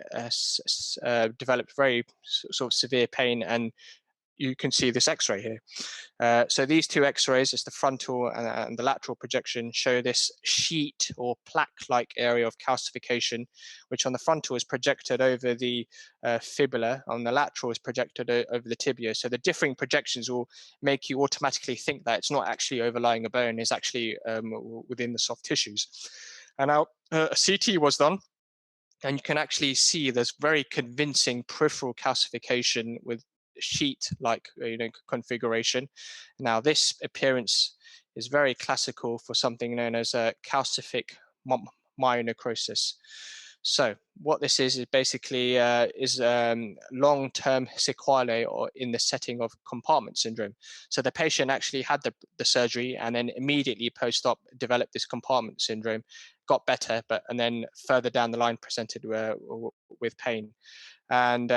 developed very sort of severe pain, and you can see this X-ray here. So these two X-rays, it's the frontal and the lateral projection, show this sheet or plaque-like area of calcification, which on the frontal is projected over the fibula, on the lateral is projected over the tibia. So the differing projections will make you automatically think that it's not actually overlying a bone, it's actually within the soft tissues. And now a CT was done, and you can actually see there's very convincing peripheral calcification with sheet-like configuration. Now this appearance is very classical for something known as a calcific myonecrosis. So what this is basically long-term sequelae or in the setting of compartment syndrome. So the patient actually had the surgery, and then immediately post-op developed this compartment syndrome, got better, and then further down the line presented with pain. And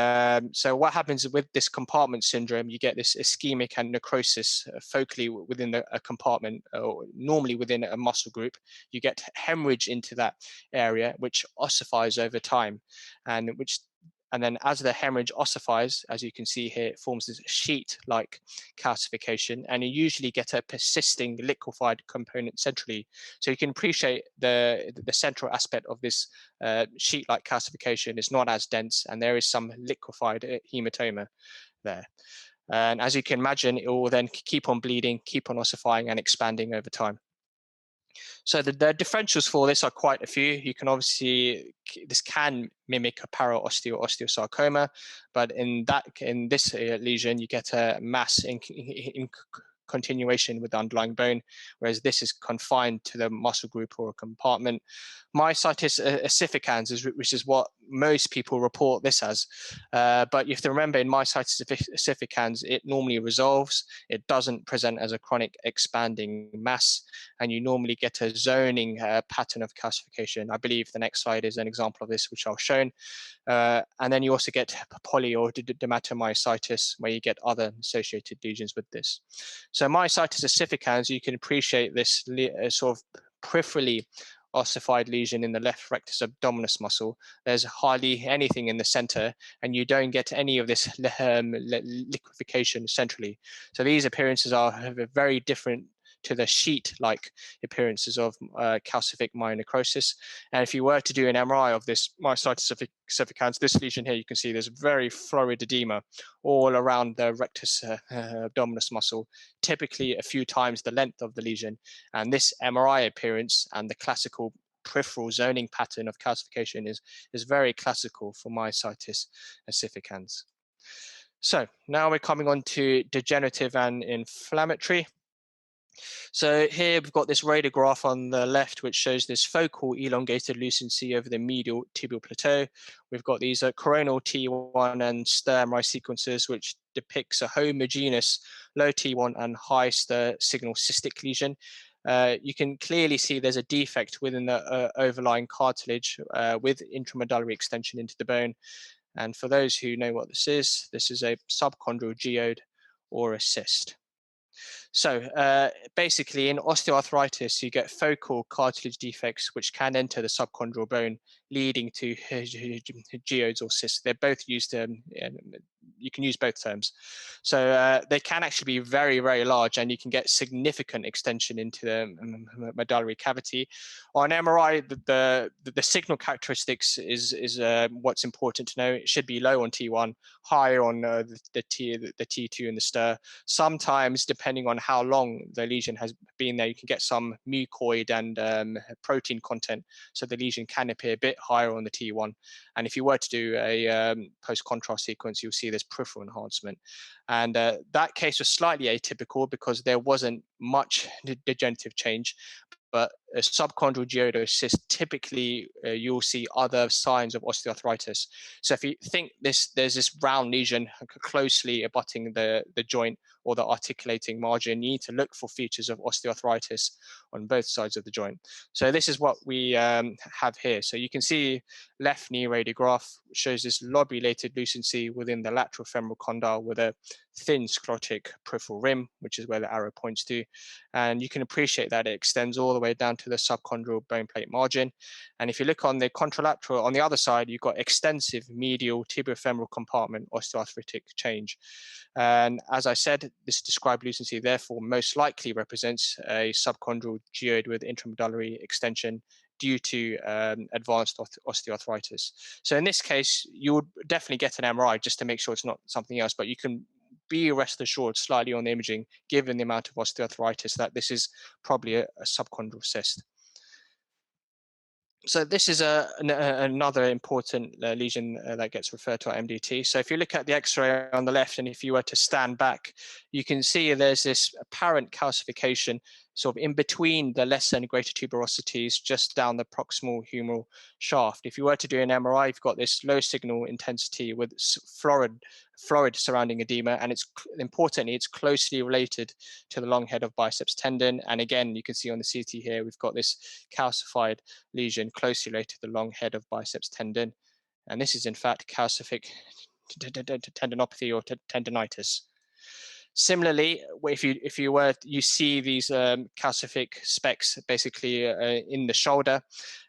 so what happens with this compartment syndrome, you get this ischemic and necrosis focally within a compartment, or normally within a muscle group. You get hemorrhage into that area, which ossifies over time, and then as the hemorrhage ossifies, as you can see here, it forms this sheet-like calcification, and you usually get a persisting liquefied component centrally. So you can appreciate the central aspect of this sheet-like calcification is not as dense, and there is some liquefied hematoma there. And as you can imagine, it will then keep on bleeding, keep on ossifying and expanding over time. So the differentials for this are quite a few. You can obviously, this can mimic a osteosarcoma, but in this lesion, you get a mass continuation with the underlying bone, whereas this is confined to the muscle group or a compartment. Myositis ossificans, which is what most people report this as. But you have to remember, in myositis ossificans, it normally resolves. It doesn't present as a chronic expanding mass, and you normally get a zoning pattern of calcification. I believe the next slide is an example of this, which I'll show. And then you also get poly or dermatomyositis, where you get other associated lesions with this. So myositis ossificans, you can appreciate this sort of peripherally ossified lesion in the left rectus abdominis muscle. There's hardly anything in the center, and you don't get any of this liquefaction centrally. So these appearances are very different to the sheet-like appearances of calcific myonecrosis. And if you were to do an MRI of this myositis ossificans, this lesion here, you can see there's very florid edema all around the rectus abdominis muscle, typically a few times the length of the lesion. And this MRI appearance and the classical peripheral zoning pattern of calcification is very classical for myositis ossificans. So now we're coming on to degenerative and inflammatory. So here we've got this radiograph on the left, which shows this focal elongated lucency over the medial tibial plateau. We've got these coronal T1 and STIR MRI sequences, which depicts a homogeneous low T1 and high STIR signal cystic lesion. You can clearly see there's a defect within the overlying cartilage with intramedullary extension into the bone. And for those who know what this is a subchondral geode or a cyst. So basically, in osteoarthritis, you get focal cartilage defects which can enter the subchondral bone, leading to geodes or cysts. They're both used, you can use both terms. So they can actually be very, very large, and you can get significant extension into the medullary cavity. On MRI, the signal characteristics is what's important to know. It should be low on T1, high on the T2 and the STIR. Sometimes, depending on how long the lesion has been there, you can get some mucoid and protein content, so the lesion can appear a bit higher on the T1. And if you were to do a post-contrast sequence, you'll see this peripheral enhancement. And that case was slightly atypical because there wasn't much degenerative change. But a subchondral geodocyst, typically you'll see other signs of osteoarthritis. So if you think there's this round lesion closely abutting the joint or the articulating margin, you need to look for features of osteoarthritis on both sides of the joint. So this is what we have here. So you can see left knee radiograph shows this lobulated lucency within the lateral femoral condyle with a thin sclerotic peripheral rim, which is where the arrow points to. And you can appreciate that it extends all the way down to the subchondral bone plate margin. And if you look on the contralateral, on the other side, you've got extensive medial tibiofemoral compartment osteoarthritic change. And as I said, this described lucency therefore most likely represents a subchondral geode with intramedullary extension due to advanced osteoarthritis. So in this case, you would definitely get an MRI just to make sure it's not something else, but you can be rest assured slightly on the imaging, given the amount of osteoarthritis, that this is probably a subchondral cyst. So this is another important lesion that gets referred to at MDT. So if you look at the X-ray on the left, and if you were to stand back, you can see there's this apparent calcification sort of in between the lesser and greater tuberosities, just down the proximal humeral shaft. If you were to do an MRI, you've got this low signal intensity with florid surrounding edema, and importantly, it's closely related to the long head of biceps tendon. And again, you can see on the CT here, we've got this calcified lesion closely related to the long head of biceps tendon. And this is in fact calcific tendinopathy or tendinitis. Similarly, if you see these calcific specks basically in the shoulder,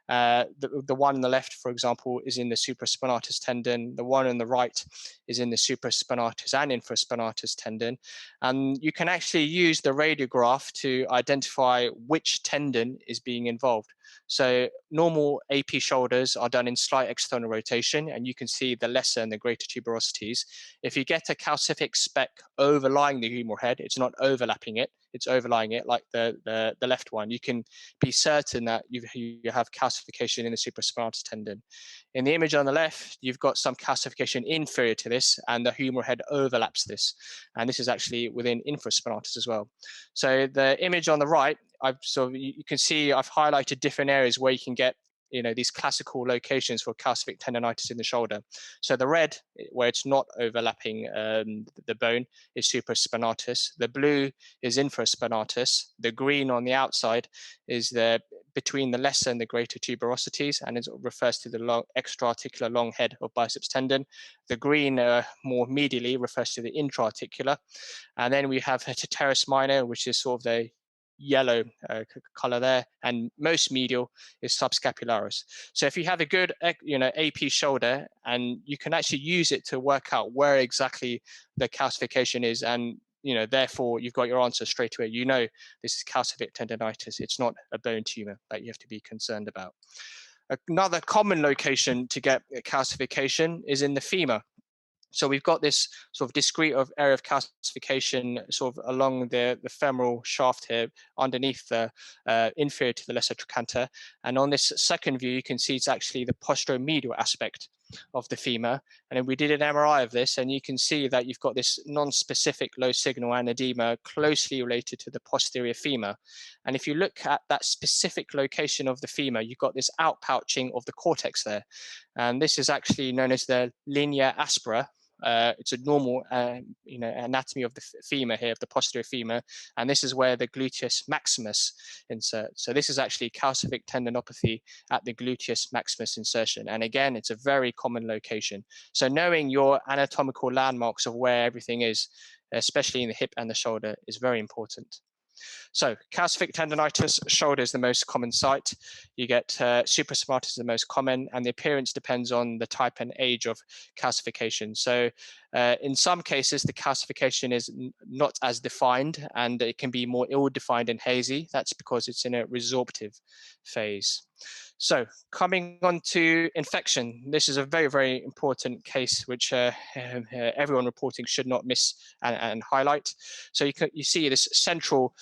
the one on the left, for example, is in the supraspinatus tendon. The one on the right is in the supraspinatus and infraspinatus tendon. And you can actually use the radiograph to identify which tendon is being involved. So normal AP shoulders are done in slight external rotation, and you can see the lesser and the greater tuberosities. If you get a calcific speck overlying the humeral head, it's not overlapping it, it's overlying it, like the left one, you can be certain that you have calcification in the supraspinatus tendon. In the image on the left, you've got some calcification inferior to this, and the humeral head overlaps this. And this is actually within infraspinatus as well. So the image on the right, you can see I've highlighted different areas where you can get these classical locations for calcific tendonitis in the shoulder. So the red, where it's not overlapping the bone, is supraspinatus. The blue is infraspinatus. The green on the outside is between the lesser and the greater tuberosities, and it refers to the extra-articular long head of biceps tendon. The green, more medially, refers to the intra-articular. And then we have teres minor, which is sort of the yellow color there, and most medial is subscapularis. So if you have a good AP shoulder, and you can actually use it to work out where exactly the calcification is, and therefore you've got your answer straight away. This is calcific tendonitis. It's not a bone tumor that you have to be concerned about. Another common location to get calcification is in the femur. So we've got this sort of discrete area of calcification sort of along the femoral shaft here, underneath the inferior to the lesser trochanter. And on this second view, you can see it's actually the posteromedial aspect of the femur. And then we did an MRI of this, and you can see that you've got this non-specific low signal anedema closely related to the posterior femur. And if you look at that specific location of the femur, you've got this outpouching of the cortex there. And this is actually known as the linea aspera. It's a normal anatomy of the femur here, of the posterior femur, and this is where the gluteus maximus inserts. So this is actually calcific tendinopathy at the gluteus maximus insertion, and again, it's a very common location. So knowing your anatomical landmarks of where everything is, especially in the hip and the shoulder, is very important. So calcific tendonitis, shoulder is the most common site. You get supraspinatus is the most common, and the appearance depends on the type and age of calcification. So in some cases, the calcification is not as defined, and it can be more ill-defined and hazy. That's because it's in a resorptive phase. So coming on to infection, this is a very, very important case which everyone reporting should not miss and highlight. So you see this central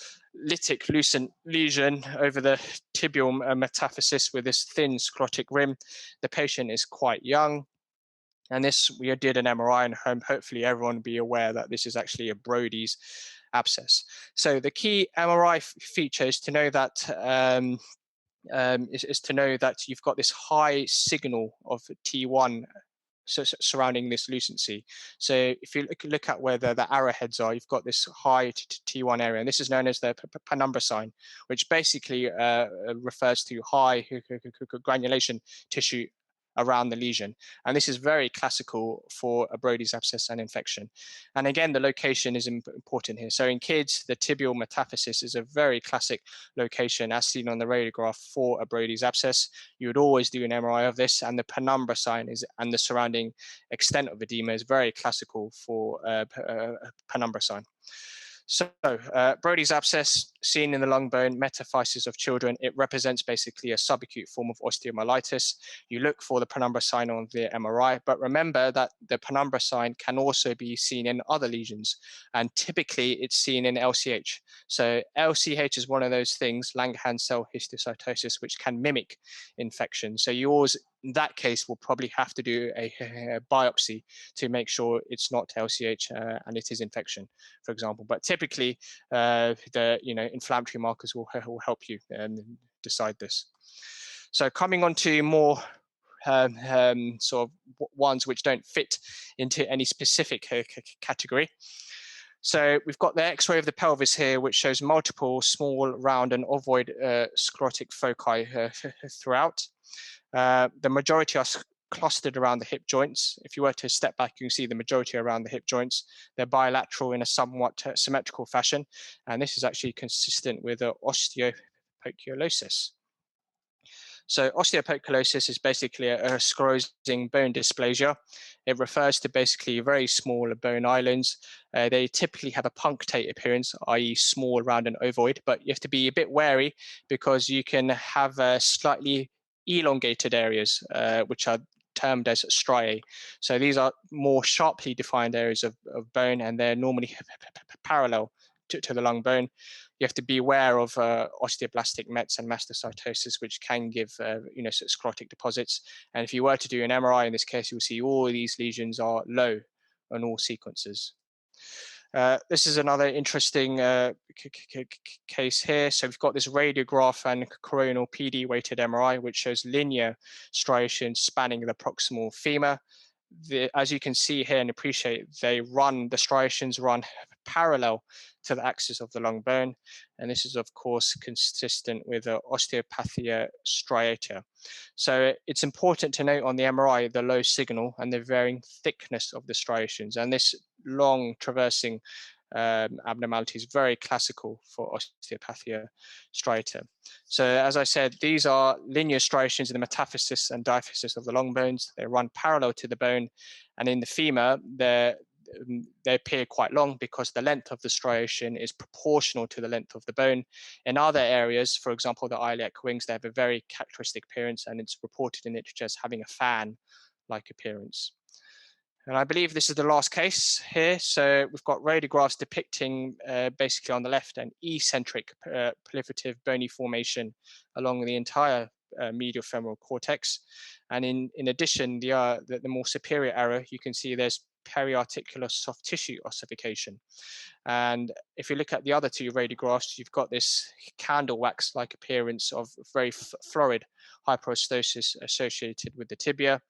lytic lucent lesion over the tibial metaphysis with this thin sclerotic rim. The patient is quite young. And this, we did an MRI, and hopefully everyone will be aware that this is actually a Brody's abscess. So the key MRI feature is to know that you've got this high signal of T1 surrounding this lucency. So if you look at where the arrowheads are, you've got this high T1 area, and this is known as the penumbra sign, which basically refers to high granulation tissue around the lesion. And this is very classical for a Brody's abscess and infection. And again, the location is important here. So in kids, the tibial metaphysis is a very classic location as seen on the radiograph for a Brody's abscess. You would always do an MRI of this, and the penumbra sign and the surrounding extent of edema is very classical for penumbra sign. So Brody's abscess seen in the lung bone metaphysis of children, it represents basically a subacute form of osteomyelitis. You look for the penumbra sign on the MRI, but remember that the penumbra sign can also be seen in other lesions, and typically it's seen in LCH. So LCH is one of those things, Langerhans cell histiocytosis, which can mimic infection. So you always, in that case, will probably have to do a biopsy to make sure it's not LCH and it is infection, for example. But typically, the inflammatory markers will help you decide this. So coming on to more sort of ones which don't fit into any specific category. So we've got the X-ray of the pelvis here, which shows multiple small, round, and ovoid sclerotic foci throughout. The majority are clustered around the hip joints. If you were to step back, you can see the majority around the hip joints. They're bilateral in a somewhat symmetrical fashion, and this is actually consistent with osteoporosis. So osteoporosis is basically a sclerosing bone dysplasia. It refers to basically very small bone islands. They typically have a punctate appearance, i.e. small, round, and ovoid, but you have to be a bit wary because you can have slightly elongated areas, which are termed as striae. So these are more sharply defined areas of bone, and they're normally parallel to the lung bone. You have to be aware of osteoblastic mets and mastocytosis, which can give sclerotic deposits. And if you were to do an MRI in this case, you'll see all of these lesions are low on all sequences. This is another interesting case here. So we've got this radiograph and coronal PD weighted MRI, which shows linear striations spanning the proximal femur. As you can see here and appreciate, the striations run parallel to the axis of the lung bone. And this is, of course, consistent with osteopathia striata. So it's important to note on the MRI, the low signal and the varying thickness of the striations. And this long traversing abnormality is very classical for osteopathia striata. So as I said, these are linear striations in the metaphysis and diaphysis of the long bones. They run parallel to the bone, and in the femur, they appear quite long because the length of the striation is proportional to the length of the bone. In other areas, for example, the iliac wings, they have a very characteristic appearance, and it's reported in literature as having a fan-like appearance. And I believe this is the last case here. So we've got radiographs depicting basically on the left an eccentric proliferative bony formation along the entire medial femoral cortex. And in addition, the more superior arrow, you can see there's periarticular soft tissue ossification. And if you look at the other two radiographs, you've got this candle wax-like appearance of very florid hyperostosis associated with the tibia.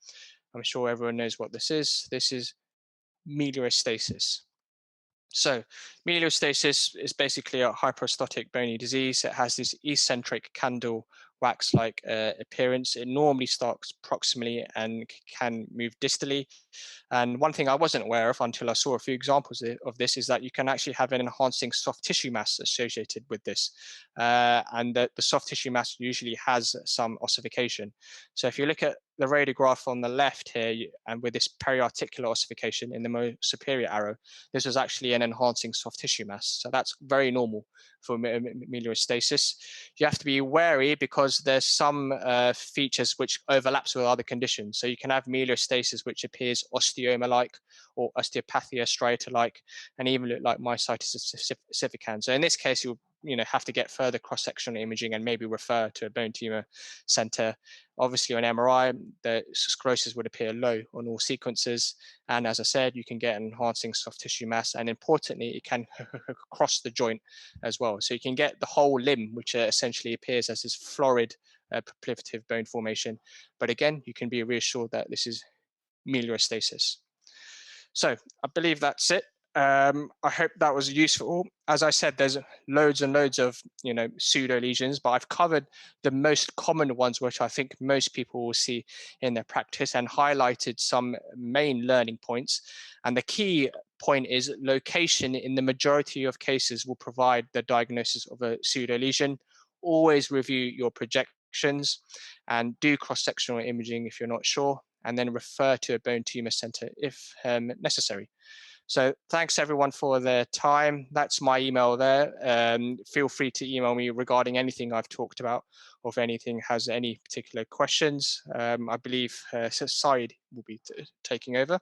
I'm sure everyone knows what this is. This is meteorostasis. So meteorostasis is basically a hyperostotic bony disease. It has this eccentric candle wax-like appearance. It normally starts proximally and can move distally. And one thing I wasn't aware of until I saw a few examples of this is that you can actually have an enhancing soft tissue mass associated with this. And the soft tissue mass usually has some ossification. So if you look at the radiograph on the left here, and with this periarticular ossification in the most superior arrow, this was actually an enhancing soft tissue mass. So that's very normal for meteorostasis. You have to be wary because there's some features which overlaps with other conditions. So you can have meteorostasis which appears osteoma-like or osteopathia striata-like, and even look like myositis ossificans. So in this case, you'll have to get further cross-sectional imaging and maybe refer to a bone tumor center. Obviously on MRI, the sclerosis would appear low on all sequences. And as I said, you can get an enhancing soft tissue mass. And importantly, it can cross the joint as well. So you can get the whole limb, which essentially appears as this florid proliferative bone formation. But again, you can be reassured that this is meteorostasis. So I believe that's it. I hope that was useful. As I said, there's loads and loads of pseudo lesions, but I've covered the most common ones, which I think most people will see in their practice, and highlighted some main learning points. And the key point is location in the majority of cases will provide the diagnosis of a pseudo lesion. Always review your projections and do cross-sectional imaging if you're not sure, and then refer to a bone tumor center if necessary. So thanks everyone for their time. That's my email there. Feel free to email me regarding anything I've talked about, or if anything has any particular questions. I believe Syed will be taking over.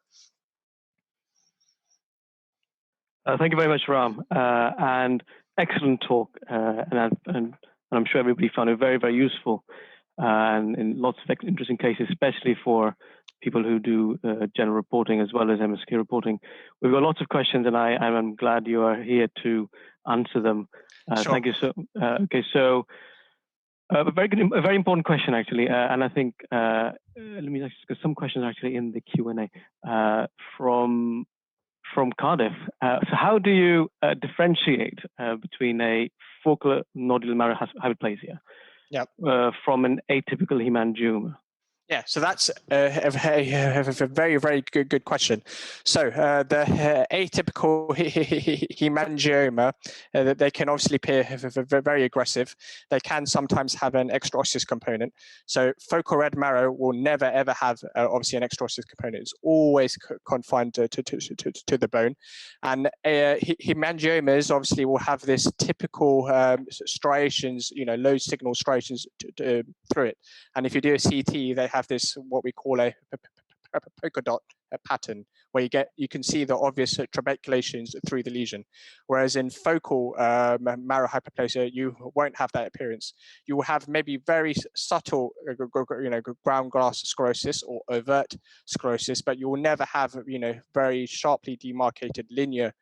Thank you very much, Ram, and excellent talk. And I'm sure everybody found it very, very useful, and in lots of interesting cases, especially for people who do general reporting as well as MSK reporting. We've got lots of questions, and I'm glad you are here to answer them.
Sure.
Thank you. So, okay, so a very important question actually, and I think let me ask some questions actually in the Q&A from Cardiff. So how do you differentiate between a focal nodular marrow hyperplasia from an atypical hemangioma?
Yeah, so that's a very, very good question. So the atypical hemangioma, they can obviously appear very aggressive. They can sometimes have an extraosseous component. So focal red marrow will never, ever have obviously an extraosseous component. It's always confined to the bone. And hemangiomas obviously will have this typical striations, low signal striations through it. And if you do a CT, they have this, what we call a polka dot pattern, where you can see the obvious trabeculations through the lesion. Whereas in focal marrow hyperplasia, you won't have that appearance. You will have maybe very subtle, ground glass sclerosis or overt sclerosis, but you will never have, very sharply demarcated linear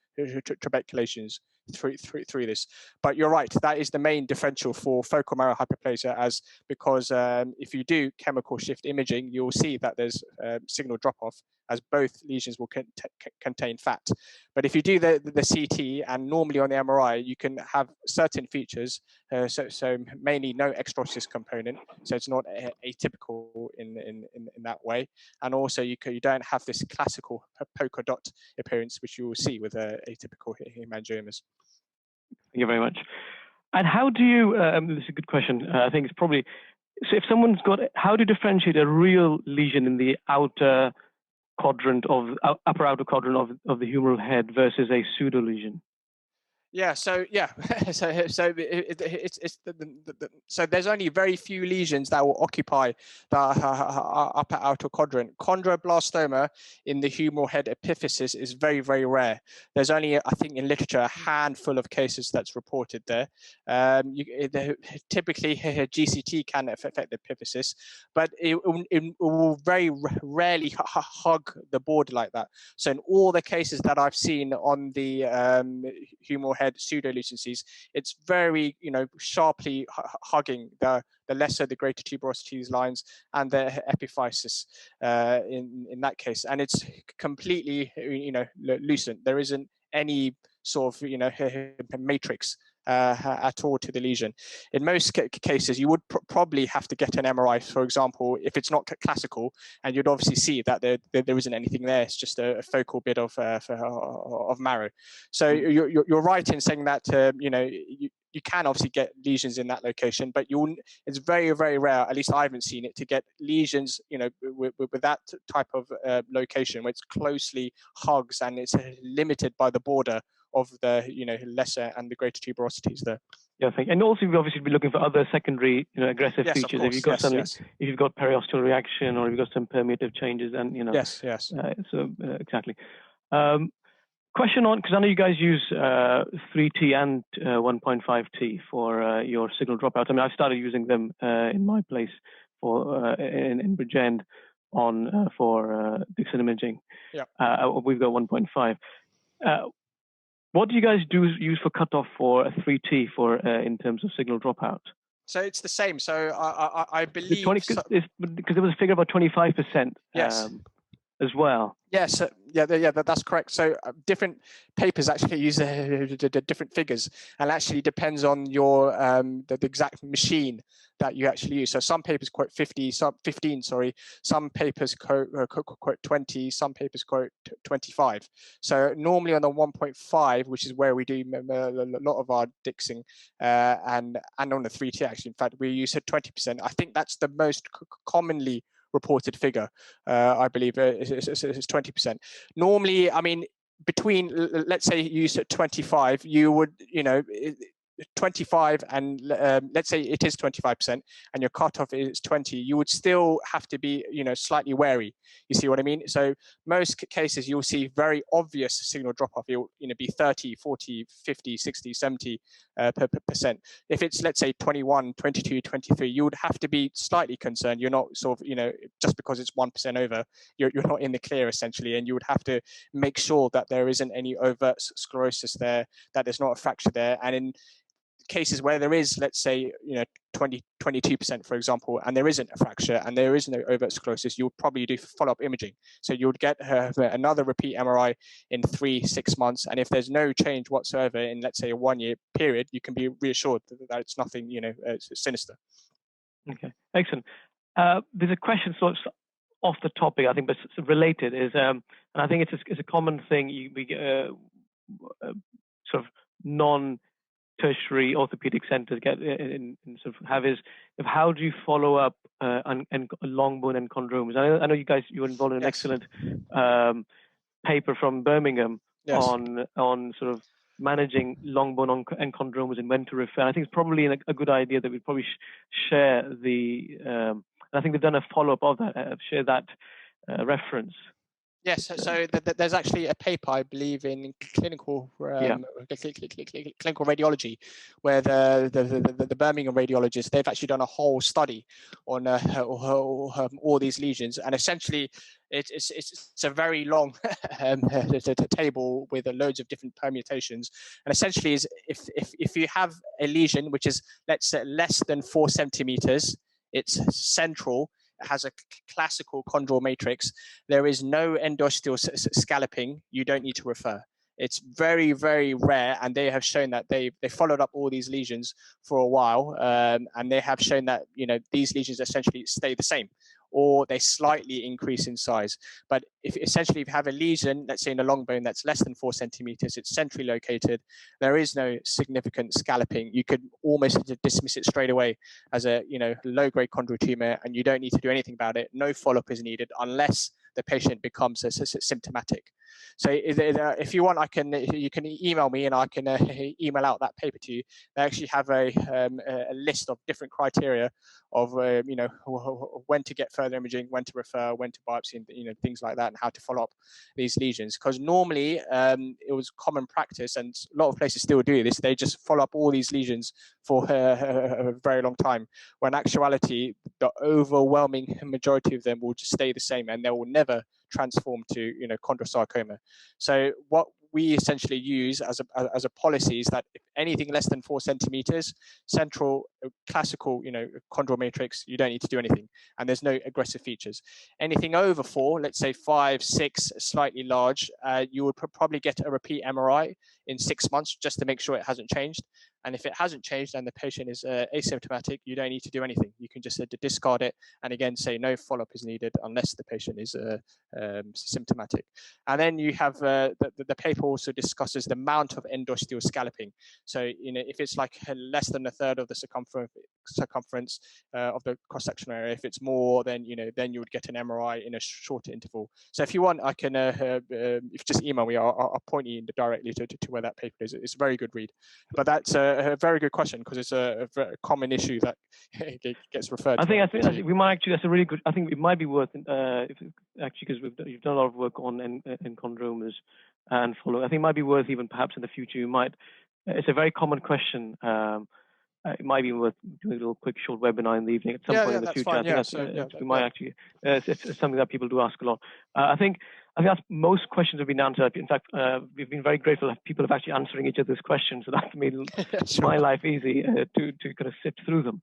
trabeculations through this. But you're right, that is the main differential for focal marrow hyperplasia, because if you do chemical shift imaging, you'll see that there's signal drop-off, as both lesions will contain fat. But if you do the CT, and normally on the MRI, you can have certain features, so mainly no extraosseous component, so it's not atypical in that way. And also you don't have this classical polka dot appearance, which you will see with atypical hemangiomas.
Thank you very much. And how do you, this is a good question. I think it's probably, so if someone's got, how do you differentiate a real lesion in the outer quadrant upper outer quadrant of the humeral head versus a pseudo lesion?
Yeah, so so there's only very few lesions that will occupy the upper outer quadrant. Chondroblastoma in the humeral head epiphysis is very, very rare. There's only, I think, in literature, a handful of cases that's reported there. Typically, GCT can affect the epiphysis, but it will very rarely hug the border like that. So in all the cases that I've seen on the humeral head pseudo lucencies, it's very, sharply hugging the lesser, the greater tuberosities lines and the epiphysis in that case, and it's completely, lucent. There isn't any sort of, matrix at all to the lesion. In most cases, you would probably have to get an MRI, for example, if it's not classical, and you'd obviously see that there isn't anything there. It's just a focal bit of marrow. So you're right in saying that you can obviously get lesions in that location, but it's very, very rare, at least I haven't seen it, to get lesions, with that type of location where it's closely hugs and it's limited by the border of the lesser and the greater tuberosities there.
Yeah, thank you. And also, we obviously be looking for other secondary, aggressive features. If you've got if you've got periosteal reaction, or if you've got some permeative changes, and
Yes.
Exactly. Question on, because I know you guys use 3T and 1.5T for your signal dropout. I mean, I've started using them in my place for in Bridgend for Dixon imaging.
Yeah.
We've got 1.5. What do you guys use for cutoff for a 3T for in terms of signal dropout?
So it's the same. So I believe
because there was a figure about 25%.
Yes.
As well.
Yes, that's correct. So different papers actually use different figures, and actually depends on your the exact machine that you actually use. So some papers quote 15, some papers quote 20, some papers quote 25. So normally on the 1.5, which is where we do a lot of our dixing, and on the 3T actually, in fact, we use 20%. I think that's the most commonly reported figure. I believe is 20%. Normally, I mean, between, let's say you use 25, you would, 25 and let's say it is 25% and your cutoff is 20, you would still have to be, slightly wary. You see what I mean? So most cases you'll see very obvious signal drop off. It'll be 30, 40, 50, 60, 70 percent. If it's, let's say 21, 22, 23, you would have to be slightly concerned. You're not sort of, just because it's 1% over, you're not in the clear essentially, and you would have to make sure that there isn't any overt sclerosis there, that there's not a fracture there. And in cases where there is, let's say, 22%, for example, and there isn't a fracture and there is no overt sclerosis, you'll probably do follow-up imaging. So you would get another repeat MRI in 3-6 months, and if there's no change whatsoever in, let's say, a 1-year period, you can be reassured that it's nothing, it's sinister.
Okay, excellent. There's a question sort of off the topic, I think, but it's related. And I think it's a common thing we sort of non-tertiary orthopedic centers get in sort of have is how do you follow up and long bone enchondromas? I know you were involved in an excellent paper from Birmingham on sort of managing long bone enchondromas and when to refer. I think it's probably a good idea that we probably share the. I think they've done a follow-up of that, share that reference.
Yes, so there's actually a paper, I believe, in clinical clinical radiology, where the Birmingham radiologists, they've actually done a whole study on all these lesions, and essentially it's a very long table with loads of different permutations, and essentially is if you have a lesion which is, let's say, less than 4 centimeters, it's central, it has a classical chondral matrix, there is no endosteal scalloping, you don't need to refer. It's very, very rare, and they have shown that they followed up all these lesions for a while, and they have shown that, you know, these lesions essentially stay the same, or they slightly increase in size. But if essentially if you have a lesion, let's say in the long bone that's less than 4 centimeters, it's centrally located, there is no significant scalloping, you could almost dismiss it straight away as a, you know, low-grade chondral tumor, and you don't need to do anything about it. No follow-up is needed unless the patient becomes symptomatic. So if you want, you can email me and I can email out that paper to you. They actually have a list of different criteria of you know, when to get further imaging, when to refer, when to biopsy, and, you know, things like that, and how to follow up these lesions. Because normally it was common practice, and a lot of places still do this. They just follow up all these lesions for a very long time, when in actuality the overwhelming majority of them will just stay the same, and they will never transform to, you know, chondrosarcoma. So what we essentially use as a policy is that if anything less than 4 centimeters, central, classical, you know, chondral matrix, you don't need to do anything, and there's no aggressive features. Anything over 4, let's say 5, 6, slightly large, you would probably get a repeat MRI in 6 months just to make sure it hasn't changed. And if it hasn't changed and the patient is asymptomatic, you don't need to do anything. You can just discard it, and again say no follow-up is needed unless the patient is symptomatic. And then you have the paper also discusses the amount of endosteal scalloping. So, you know, if it's like less than a third of the circumference of the cross-sectional area, if it's more, then, you know, then you would get an MRI in a shorter interval. So if you want, I can, if you just email me, I'll point you directly to where that paper is. It's a very good read. But that's a very good question, because it's a very common issue that gets referred to.
I think we might actually, that's a really good, I think it might be worth, because you've done a lot of work on enchondromas and follow. I think it might be worth, even perhaps in the future, it's a very common question. It might be worth doing a little quick short webinar in the evening at some point in the future.
Fine.
I think we might actually, it's something that people do ask a lot. I think that's most questions have been answered. In fact, we've been very grateful that people have actually answering each other's questions, so that's made my life easy to kind of sit through them.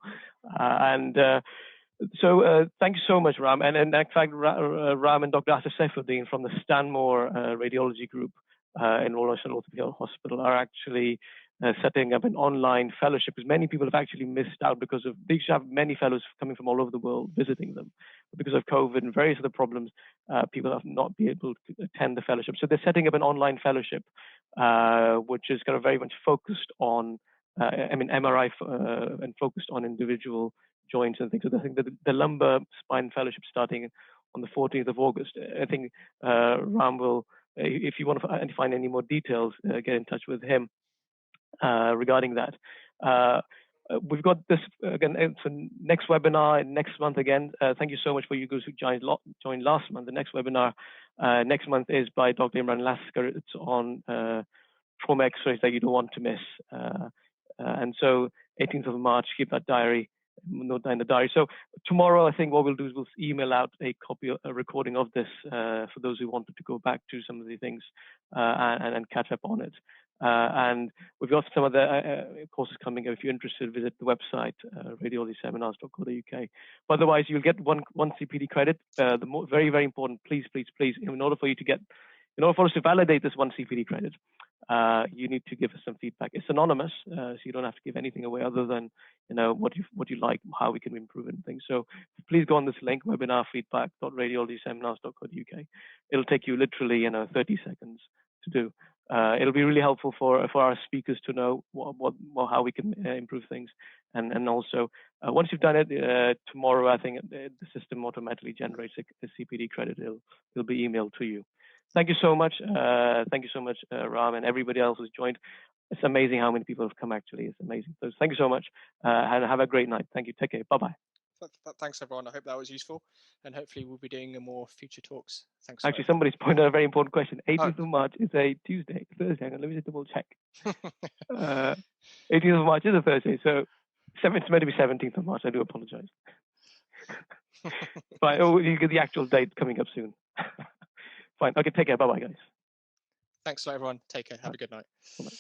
So thank you so much, Ram. And in fact, Ram and Dr. Asif Saifuddin from the Stanmore Radiology Group in Royal Orthopaedic Hospital are actually setting up an online fellowship, because many people have actually missed out because of, they should have many fellows coming from all over the world visiting them. But because of COVID and various other problems, people have not been able to attend the fellowship. So they're setting up an online fellowship, which is kind of very much focused on, MRI and focused on individual joints and things. So I think that the lumbar spine fellowship starting on the 14th of August. I think Ram will, if you want to find any more details, get in touch with him regarding that. We've got this again. It's a next webinar next month again. Thank you so much for you guys who joined last month. The next webinar next month is by Dr. Imran Lasker. It's on trauma X-rays that you don't want to miss. And so 18th of March, keep that diary. Note that in the diary. So tomorrow, I think what we'll do is we'll email out a copy, a recording of this for those who wanted to go back to some of the things and catch up on it. And we've got some of the courses coming. If you're interested, visit the website, radiologyseminars.co.uk. But otherwise, you'll get one CPD credit. Very, very important. Please, in order for us to validate this one CPD credit, you need to give us some feedback. It's anonymous, so you don't have to give anything away other than what you like, how we can improve it and things. So please go on this link, webinarfeedback.radiologyseminars.co.uk. It'll take you literally 30 seconds to do. It'll be really helpful for our speakers to know how we can improve things, and also once you've done it tomorrow, I think the system automatically generates a CPD credit. It'll be emailed to you. Thank you so much. Thank you so much, Ram, and everybody else who's joined. It's amazing how many people have come. Actually, it's amazing. So thank you so much, and have a great night. Thank you. Take care. Bye bye.
Thanks, everyone. I hope that was useful, and hopefully we'll be doing more future talks. Thanks.
Actually, somebody's pointed out a very important question. 18th of March is a Tuesday, Thursday. Hang on, let me just double check. 18th of March is a Thursday, so it's meant to be 17th of March. I do apologize. Fine. Oh, you get the actual date coming up soon. Fine. Okay, take care. Bye-bye, guys.
Thanks, everyone. Take care. Have a good night.
Bye-bye.